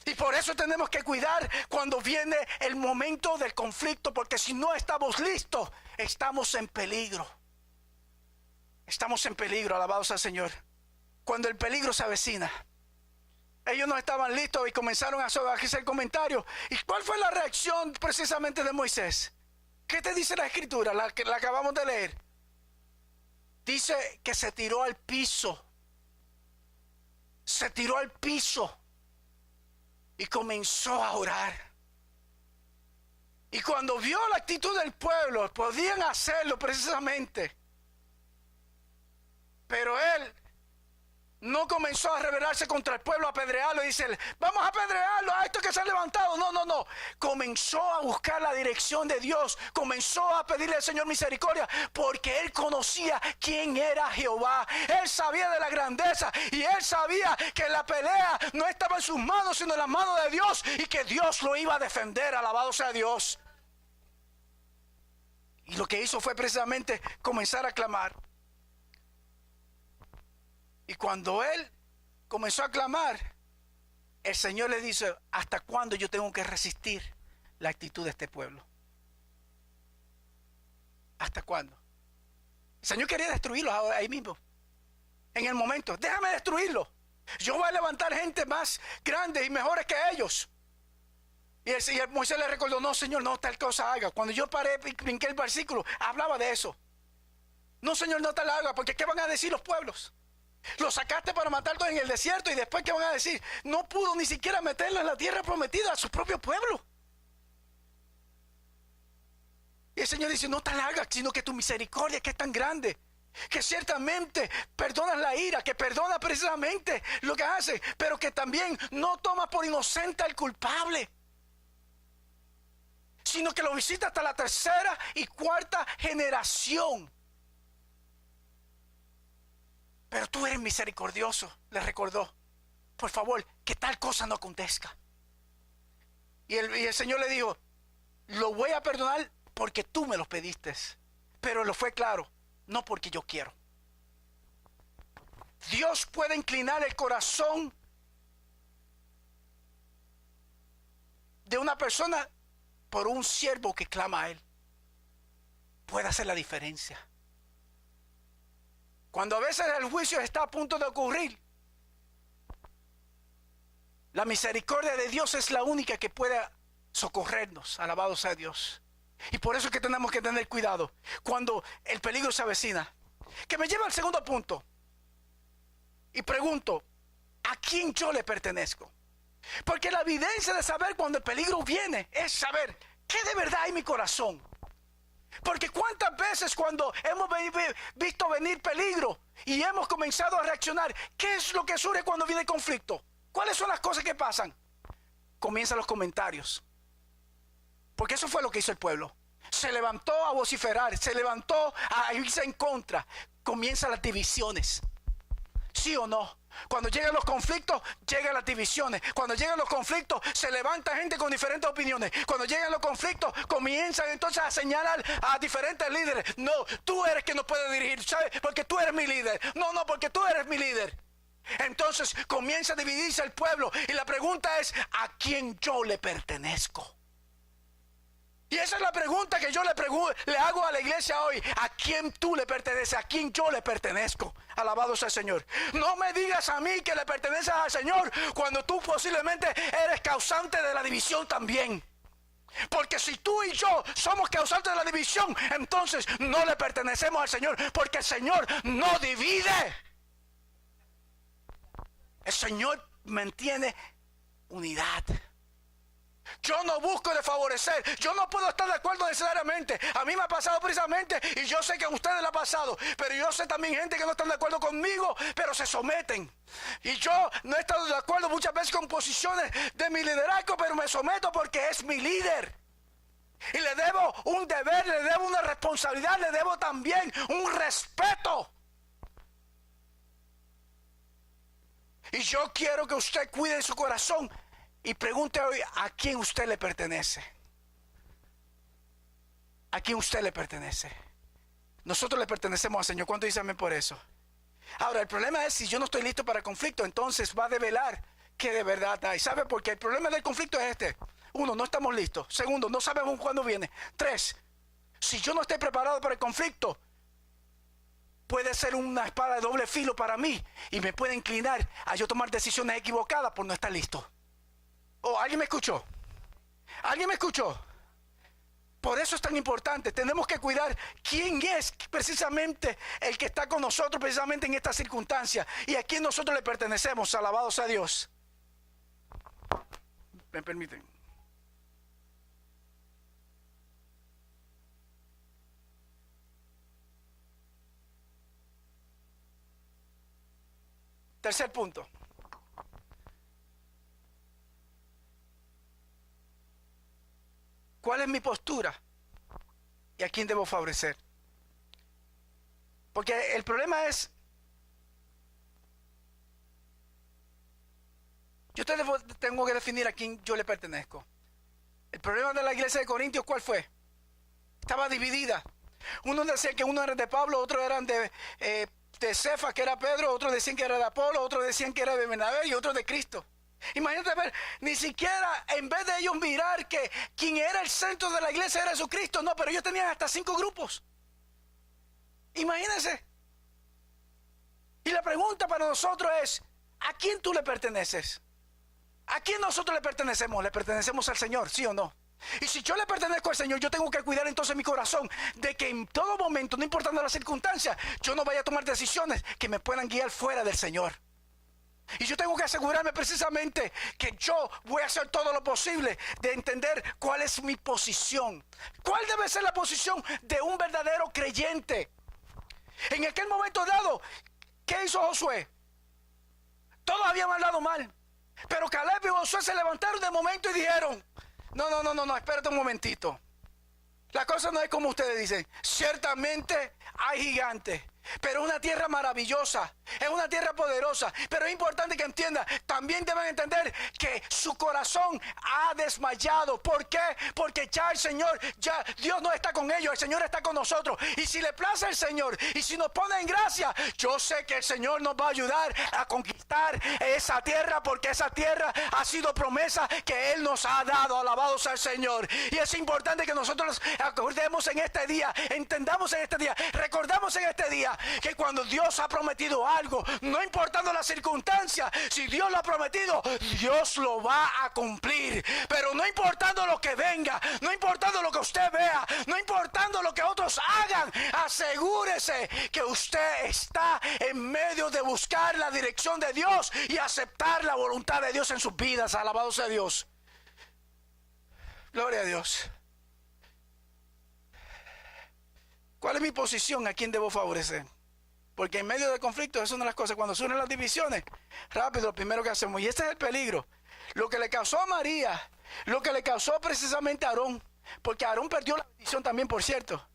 Y por eso tenemos que cuidar cuando viene el momento del conflicto, porque si no estamos listos, estamos en peligro. Estamos en peligro, alabado sea el Señor. Cuando el peligro se avecina. Ellos no estaban listos y comenzaron a hacer comentarios. ¿Y cuál fue la reacción precisamente de Moisés? ¿Qué te dice la escritura, la que acabamos de leer? Dice que se tiró al piso. Se tiró al piso y comenzó a orar. Y cuando vio la actitud del pueblo, podían hacerlo precisamente. Pero él No comenzó a rebelarse contra el pueblo, a apedrearlo y dice, vamos a apedrearlo a estos que se han levantado. No, no, no. Comenzó a buscar la dirección de Dios. Comenzó a pedirle al Señor misericordia porque él conocía quién era Jehová. Él sabía de la grandeza y él sabía que la pelea no estaba en sus manos, sino en las manos de Dios y que Dios lo iba a defender. Alabado sea Dios. Y lo que hizo fue precisamente comenzar a clamar. Y cuando él comenzó a clamar, el Señor le dice, ¿hasta cuándo yo tengo que resistir la actitud de este pueblo? ¿Hasta cuándo? El Señor quería destruirlos ahí mismo, en el momento. Déjame destruirlos. Yo voy a levantar gente más grande y mejores que ellos. Y Moisés le recordó, no, Señor, no tal cosa haga. Cuando yo paré y brinqué el versículo, hablaba de eso. No, Señor, no tal haga, porque ¿qué van a decir los pueblos? Lo sacaste para matarlo en el desierto y después ¿qué van a decir? No pudo ni siquiera meterlo en la tierra prometida a su propio pueblo. Y el Señor dice, no tal haga, sino que tu misericordia que es tan grande, que ciertamente perdonas la ira, que perdona precisamente lo que hace, pero que también no toma por inocente al culpable, sino que lo visita hasta la tercera y cuarta generación. Pero tú eres misericordioso, le recordó. Por favor, que tal cosa no acontezca. Y el Señor le dijo, lo voy a perdonar porque tú me lo pediste. Pero lo fue claro, no porque yo quiero. Dios puede inclinar el corazón de una persona por un siervo que clama a Él. Puede hacer la diferencia. Cuando a veces el juicio está a punto de ocurrir, la misericordia de Dios es la única que puede socorrernos. Alabado sea Dios. Y por eso es que tenemos que tener cuidado cuando el peligro se avecina. Que me lleva al segundo punto. Y pregunto, ¿a quién yo le pertenezco? Porque la evidencia de saber cuando el peligro viene es saber qué de verdad hay en mi corazón. Porque cuántas veces cuando hemos visto venir peligro y hemos comenzado a reaccionar, ¿qué es lo que surge cuando viene el conflicto? ¿Cuáles son las cosas que pasan? Comienzan los comentarios. Porque eso fue lo que hizo el pueblo. Se levantó a vociferar, se levantó a irse en contra. Comienzan las divisiones. ¿Sí o no? Cuando llegan los conflictos, llegan las divisiones. Cuando llegan los conflictos, se levanta gente con diferentes opiniones. Cuando llegan los conflictos, comienzan entonces a señalar a diferentes líderes. No, tú eres quien nos puede dirigir, ¿sabes? Porque tú eres mi líder. No, no, porque tú eres mi líder. Entonces comienza a dividirse el pueblo. Y la pregunta es, ¿a quién yo le pertenezco? Y esa es la pregunta que yo le hago a la iglesia hoy. ¿A quién tú le perteneces? ¿A quién yo le pertenezco? Alabado sea el Señor. No me digas a mí que le perteneces al Señor cuando tú posiblemente eres causante de la división también. Porque si tú y yo somos causantes de la división, entonces no le pertenecemos al Señor. Porque el Señor no divide. El Señor mantiene unidad. Yo no busco de favorecer. Yo no puedo estar de acuerdo necesariamente. A mí me ha pasado precisamente y yo sé que a ustedes le ha pasado. Pero yo sé también gente que no está de acuerdo conmigo, pero se someten. Y yo no he estado de acuerdo muchas veces con posiciones de mi liderazgo, pero me someto porque es mi líder. Y le debo un deber, le debo una responsabilidad, le debo también un respeto. Y yo quiero que usted cuide su corazón. Y pregunte hoy, ¿a quién usted le pertenece? ¿A quién usted le pertenece? Nosotros le pertenecemos al Señor. ¿Cuánto dicen amén por eso? Ahora, el problema es, si yo no estoy listo para el conflicto, entonces va a develar que de verdad hay. ¿Sabe por qué? El problema del conflicto es este. Uno, no estamos listos. Segundo, no sabemos cuándo viene. Tres, si yo no estoy preparado para el conflicto, puede ser una espada de doble filo para mí y me puede inclinar a yo tomar decisiones equivocadas por no estar listo. Oh, ¿alguien me escuchó? ¿Alguien me escuchó? Por eso es tan importante. Tenemos que cuidar quién es precisamente el que está con nosotros precisamente en esta circunstancia y a quién nosotros le pertenecemos. Alabado sea Dios. ¿Me permiten? Tercer punto. ¿Cuál es mi postura? ¿Y a quién debo favorecer? Porque el problema es, yo tengo que definir a quién yo le pertenezco. El problema de la iglesia de Corintios, ¿cuál fue? Estaba dividida. Unos decían que uno era de Pablo, otros eran de Cefas, que era Pedro, otros decían que era de Apolo, otros decían que era de Bernabé y otros de Cristo. Imagínate ver, ni siquiera en vez de ellos mirar que quien era el centro de la iglesia era Jesucristo, no, pero ellos tenían hasta 5 grupos. Imagínense. Y la pregunta para nosotros es, ¿a quién tú le perteneces? ¿A quién nosotros le pertenecemos? ¿Le pertenecemos al Señor, sí o no? Y si yo le pertenezco al Señor, yo tengo que cuidar entonces mi corazón de que en todo momento, no importando las circunstancias, yo no vaya a tomar decisiones que me puedan guiar fuera del Señor. Y yo tengo que asegurarme precisamente que yo voy a hacer todo lo posible de entender cuál es mi posición. ¿Cuál debe ser la posición de un verdadero creyente? En aquel momento dado, ¿qué hizo Josué? Todos habían hablado mal. Pero Caleb y Josué se levantaron de momento y dijeron, no, espérate un momentito. La cosa no es como ustedes dicen. Ciertamente hay gigantes, pero es una tierra maravillosa, es una tierra poderosa. Pero es importante que entiendan, también deben entender que su corazón ha desmayado. ¿Por qué? Porque ya el Señor, ya Dios no está con ellos, el Señor está con nosotros. Y si le place el Señor, y si nos pone en gracia, yo sé que el Señor nos va a ayudar a conquistar esa tierra, porque esa tierra ha sido promesa que Él nos ha dado. Alabado sea el Señor. Y es importante que nosotros acordemos en este día, entendamos en este día, recordamos en este día que cuando Dios ha prometido algo, no importando las circunstancias, si Dios lo ha prometido, Dios lo va a cumplir. Pero no importando lo que venga, no importando lo que usted vea, no importando lo que otros hagan, asegúrese que usted está en medio de buscar la dirección de Dios y aceptar la voluntad de Dios en sus vidas. Alabado sea Dios. Gloria a Dios. ¿Cuál es mi posición? ¿A quién debo favorecer? Porque en medio de conflictos es una de las cosas. Cuando surgen las divisiones, rápido, lo primero que hacemos. Y este es el peligro. Lo que le causó a María, lo que le causó precisamente a Aarón. Porque Aarón perdió la bendición también, por cierto.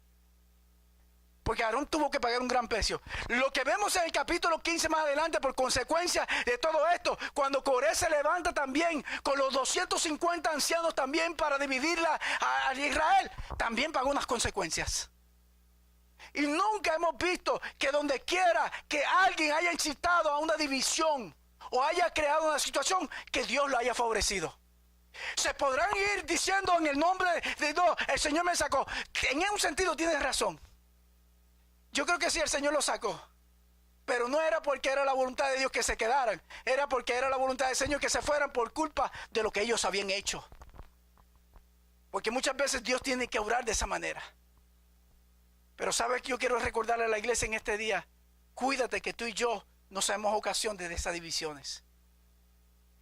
Porque Aarón tuvo que pagar un gran precio. Lo que vemos en el capítulo 15 más adelante, por consecuencia de todo esto, cuando Coré se levanta también con los 250 ancianos también para dividirla a Israel, también pagó unas consecuencias. Y nunca hemos visto que donde quiera que alguien haya incitado a una división o haya creado una situación, que Dios lo haya favorecido. Se podrán ir diciendo en el nombre de Dios, el Señor me sacó. En un sentido tienes razón. Yo creo que sí, el Señor lo sacó. Pero no era porque era la voluntad de Dios que se quedaran. Era porque era la voluntad del Señor que se fueran por culpa de lo que ellos habían hecho. Porque muchas veces Dios tiene que obrar de esa manera. Pero ¿sabes qué? Yo quiero recordarle a la iglesia en este día. Cuídate que tú y yo no seamos ocasión de esas divisiones.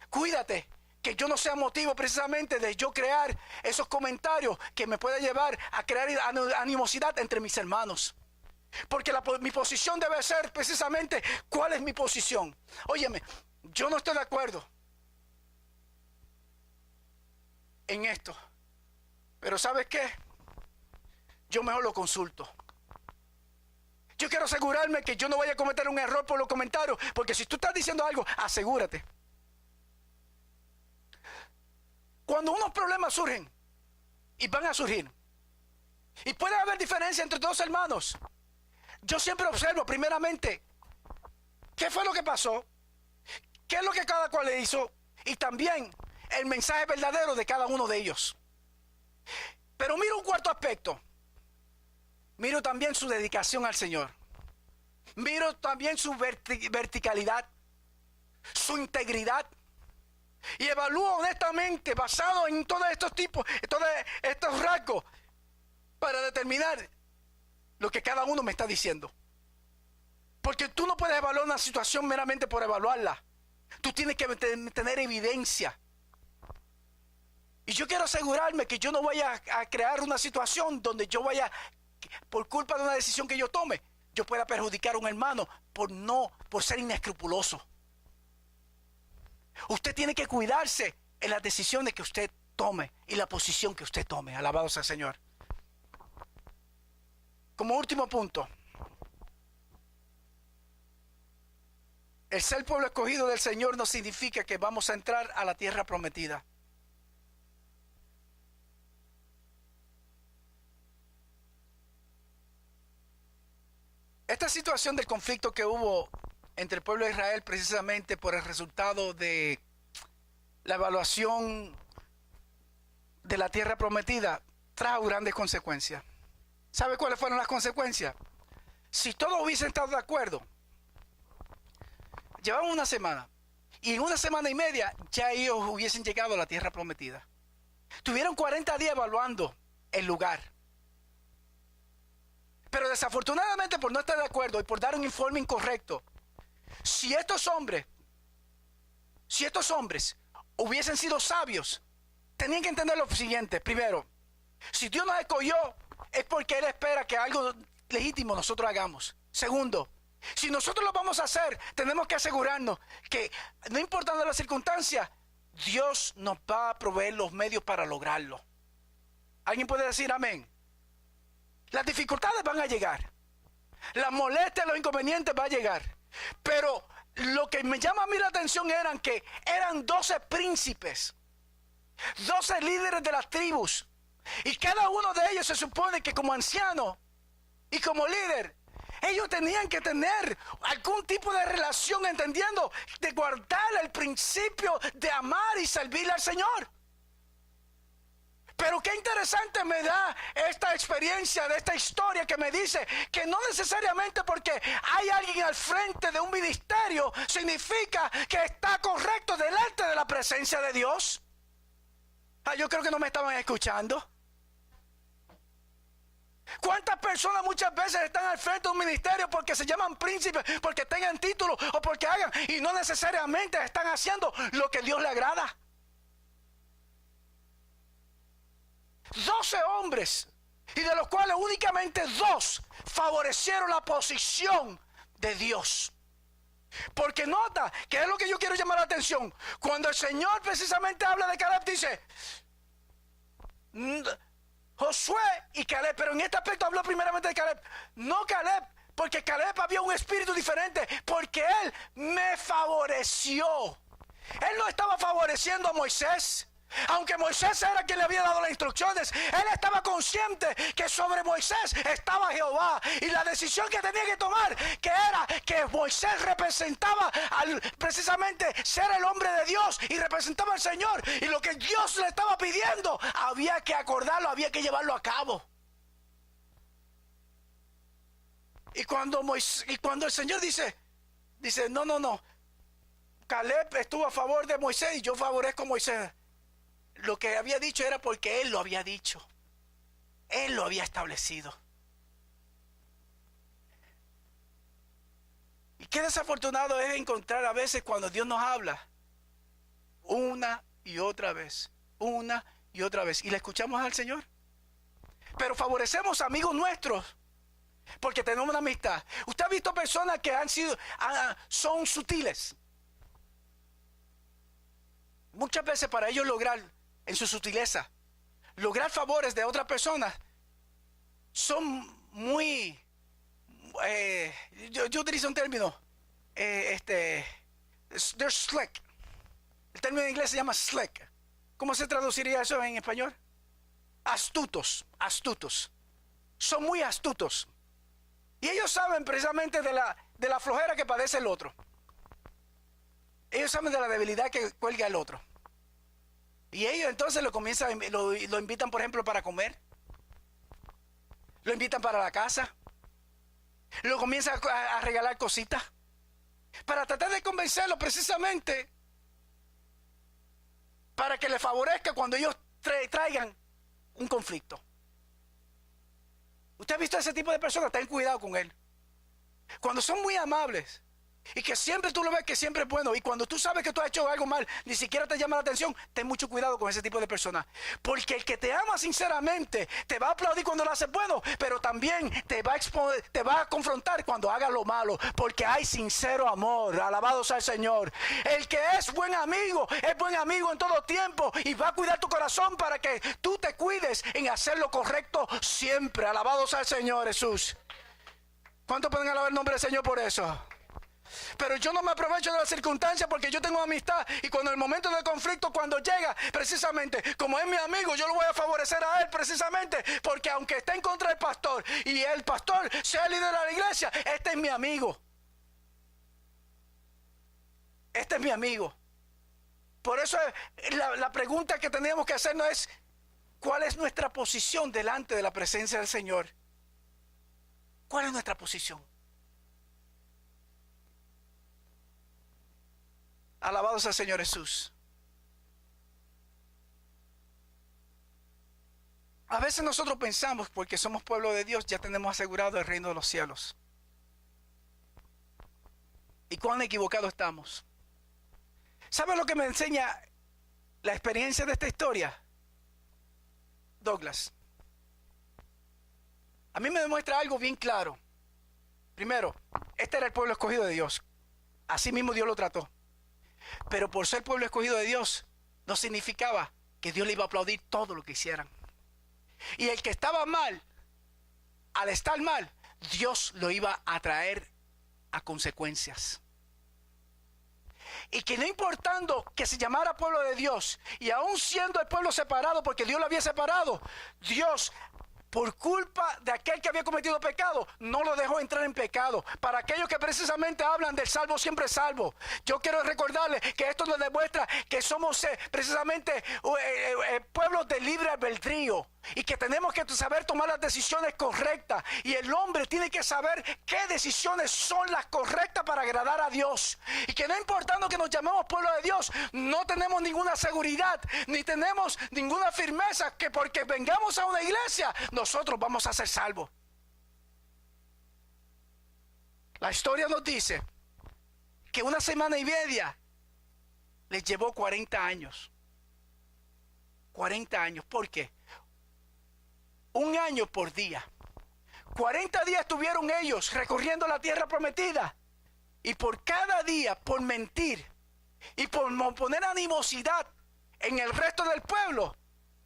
Cuídate que yo no sea motivo precisamente de yo crear esos comentarios que me pueden llevar a crear animosidad entre mis hermanos. Porque mi posición debe ser precisamente cuál es mi posición. Óyeme, yo no estoy de acuerdo en esto. Pero ¿sabes qué? Yo mejor lo consulto. Yo quiero asegurarme que yo no vaya a cometer un error por los comentarios. Porque si tú estás diciendo algo, asegúrate. Cuando unos problemas surgen, y van a surgir, y puede haber diferencia entre dos hermanos, yo siempre observo primeramente qué fue lo que pasó, qué es lo que cada cual le hizo, y también el mensaje verdadero de cada uno de ellos. Pero miro un cuarto aspecto. Miro también su dedicación al Señor. Miro también su verticalidad, su integridad. Y evalúo honestamente, basado en todos estos tipos, todos estos rasgos, para determinar lo que cada uno me está diciendo. Porque tú no puedes evaluar una situación meramente por evaluarla. Tú tienes que tener evidencia. Y yo quiero asegurarme que yo no vaya a crear una situación donde yo vaya, por culpa de una decisión que yo tome, yo pueda perjudicar a un hermano por ser inescrupuloso. Usted tiene que cuidarse en las decisiones que usted tome y la posición que usted tome. Alabado sea el Señor. Como último punto, el ser pueblo escogido del Señor no significa que vamos a entrar a la tierra prometida. Esta situación del conflicto que hubo entre el pueblo de Israel precisamente por el resultado de la evaluación de la tierra prometida trajo grandes consecuencias. ¿Sabe cuáles fueron las consecuencias? Si todos hubiesen estado de acuerdo, llevaban una semana y en una semana y media ya ellos hubiesen llegado a la tierra prometida. Tuvieron 40 días evaluando el lugar. Pero desafortunadamente por no estar de acuerdo y por dar un informe incorrecto, si estos hombres hubiesen sido sabios, tenían que entender lo siguiente. Primero, si Dios nos escogió, es porque Él espera que algo legítimo nosotros hagamos. Segundo, si nosotros lo vamos a hacer, tenemos que asegurarnos que, no importando las circunstancias, Dios nos va a proveer los medios para lograrlo. ¿Alguien puede decir amén? Las dificultades van a llegar. Las molestias, los inconvenientes van a llegar. Pero lo que me llama a mí la atención eran 12 príncipes, 12 líderes de las tribus. Y cada uno de ellos se supone que como anciano y como líder, ellos tenían que tener algún tipo de relación, entendiendo, de guardar el principio de amar y servirle al Señor. Pero qué interesante me da esta experiencia de esta historia que me dice que no necesariamente porque hay alguien al frente de un ministerio significa que está correcto delante de la presencia de Dios. Yo creo que no me estaban escuchando. ¿Cuántas personas muchas veces están al frente de un ministerio porque se llaman príncipes, porque tengan títulos o porque hagan, y no necesariamente están haciendo lo que Dios le agrada? 12 hombres, y de los cuales únicamente 2 favorecieron la posición de Dios. Porque nota, que es lo que yo quiero llamar la atención, cuando el Señor precisamente habla de Caleb, dice Josué y Caleb, pero en este aspecto habló primeramente de Caleb. No Caleb, porque Caleb había un espíritu diferente, porque él me favoreció. Él no estaba favoreciendo a Moisés. Aunque Moisés era quien le había dado las instrucciones, él estaba consciente que sobre Moisés estaba Jehová, y la decisión que tenía que tomar, que era que Moisés representaba precisamente ser el hombre de Dios y representaba al Señor, y lo que Dios le estaba pidiendo había que acordarlo, había que llevarlo a cabo. Y cuando el Señor dice no, Caleb estuvo a favor de Moisés y yo favorezco a Moisés, lo que había dicho era porque Él lo había dicho. Él lo había establecido. Y qué desafortunado es encontrar a veces cuando Dios nos habla una y otra vez, y le escuchamos al Señor. Pero favorecemos amigos nuestros porque tenemos una amistad. Usted ha visto personas que son sutiles. Muchas veces para ellos lograr, en su sutileza, lograr favores de otras personas, son muy, yo utilizo un término, they're slick. El término en inglés se llama slick. ¿Cómo se traduciría eso en español? Astutos. Son muy astutos. Y ellos saben precisamente de la flojera que padece el otro. Ellos saben de la debilidad que cuelga el otro. Y ellos entonces lo invitan, por ejemplo, para comer. Lo invitan para la casa. Lo comienzan a regalar cositas. Para tratar de convencerlo precisamente para que le favorezca cuando ellos traigan un conflicto. ¿Usted ha visto a ese tipo de personas? Ten cuidado con él. Cuando son muy amables, Y que siempre tú lo ves que siempre es bueno. Y cuando tú sabes que tú has hecho algo mal, ni siquiera te llama la atención, ten mucho cuidado con ese tipo de personas. Porque el que te ama sinceramente te va a aplaudir cuando lo haces bueno, pero también te va a exponer, te va a confrontar cuando hagas lo malo. Porque hay sincero amor. Alabado sea el Señor. El que es buen amigo en todo tiempo. Y va a cuidar tu corazón para que tú te cuides en hacer lo correcto siempre. Alabado sea el Señor Jesús. ¿Cuántos pueden alabar el nombre del Señor por eso? Pero yo no me aprovecho de las circunstancias porque yo tengo amistad y cuando el momento del conflicto, cuando llega, precisamente, como es mi amigo, yo lo voy a favorecer a él precisamente porque aunque esté en contra del pastor y el pastor sea el líder de la iglesia, este es mi amigo. Este es mi amigo. Por eso la pregunta que tenemos que hacernos es, ¿cuál es nuestra posición delante de la presencia del Señor? ¿Cuál es nuestra posición? Alabado sea el Señor Jesús. A veces nosotros pensamos, porque somos pueblo de Dios, ya tenemos asegurado el reino de los cielos. ¿Y cuán equivocados estamos? ¿Sabe lo que me enseña la experiencia de esta historia? Douglas. A mí me demuestra algo bien claro. Primero, este era el pueblo escogido de Dios. Así mismo Dios lo trató. Pero por ser pueblo escogido de Dios, no significaba que Dios le iba a aplaudir todo lo que hicieran. Y el que estaba mal, al estar mal, Dios lo iba a traer a consecuencias. Y que no importando que se llamara pueblo de Dios, y aún siendo el pueblo separado, porque Dios lo había separado, Dios, por culpa de aquel que había cometido pecado, no lo dejó entrar en pecado. Para aquellos que precisamente hablan del salvo siempre salvo, yo quiero recordarles que esto nos demuestra que somos precisamente pueblos de libre albedrío y que tenemos que saber tomar las decisiones correctas. Y el hombre tiene que saber qué decisiones son las correctas para agradar a Dios. Y que no importando que nos llamemos pueblo de Dios, no tenemos ninguna seguridad, ni tenemos ninguna firmeza que porque vengamos a una iglesia, nosotros vamos a ser salvos. La historia nos dice que una semana y media les llevó 40 años. 40 años. ¿Por qué? Un año por día. 40 días estuvieron ellos recorriendo la tierra prometida. Y por cada día, por mentir y por poner animosidad en el resto del pueblo,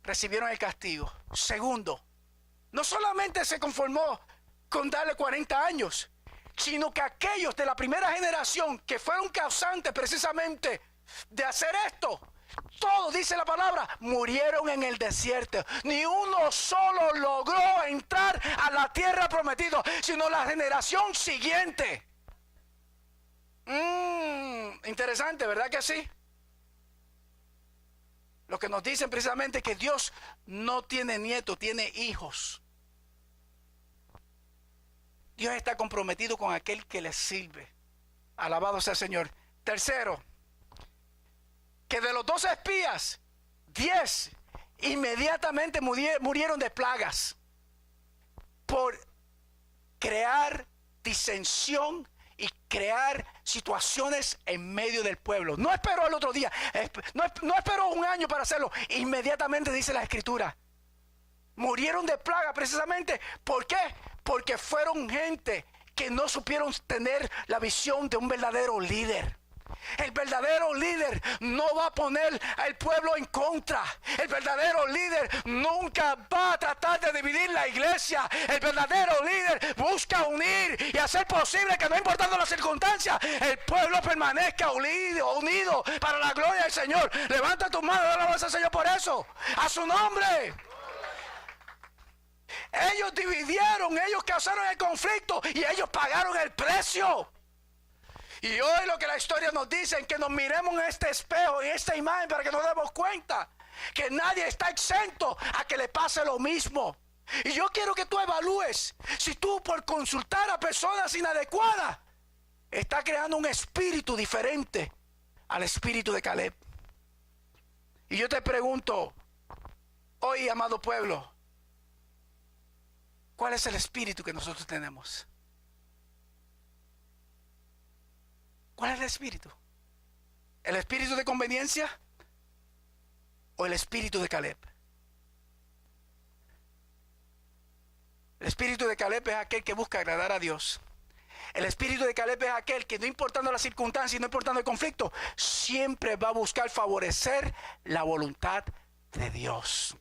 recibieron el castigo. Segundo, no solamente se conformó con darle 40 años, sino que aquellos de la primera generación que fueron causantes precisamente de hacer esto, todos, dice la palabra, murieron en el desierto. Ni uno solo logró entrar a la tierra prometida, sino la generación siguiente. Interesante, ¿verdad que sí? Lo que nos dicen precisamente que Dios no tiene nietos, tiene hijos. Dios está comprometido con aquel que le sirve. Alabado sea el Señor. Tercero, que de los 12 espías, 10 inmediatamente murieron de plagas por crear disensión y crear situaciones en medio del pueblo. No esperó el otro día, no esperó un año para hacerlo. Inmediatamente dice la Escritura. Murieron de plaga precisamente. ¿Por qué? Porque fueron gente que no supieron tener la visión de un verdadero líder. El verdadero líder no va a poner al pueblo en contra. El verdadero líder nunca va a tratar de dividir la iglesia. El verdadero líder busca unir y hacer posible que no importando las circunstancias, el pueblo permanezca unido para la gloria del Señor. Levanta tu mano y dale alabanza al Señor por eso. A su nombre. Ellos dividieron, ellos causaron el conflicto y ellos pagaron el precio. Y hoy lo que la historia nos dice es que nos miremos en este espejo, en esta imagen, para que nos demos cuenta que nadie está exento a que le pase lo mismo. Y yo quiero que tú evalúes si tú por consultar a personas inadecuadas estás creando un espíritu diferente al espíritu de Caleb. Y yo te pregunto hoy, amado pueblo, ¿cuál es el espíritu que nosotros tenemos? ¿Cuál es el espíritu? ¿El espíritu de conveniencia o el espíritu de Caleb? El espíritu de Caleb es aquel que busca agradar a Dios. El espíritu de Caleb es aquel que, no importando las circunstancias, no importando el conflicto, siempre va a buscar favorecer la voluntad de Dios.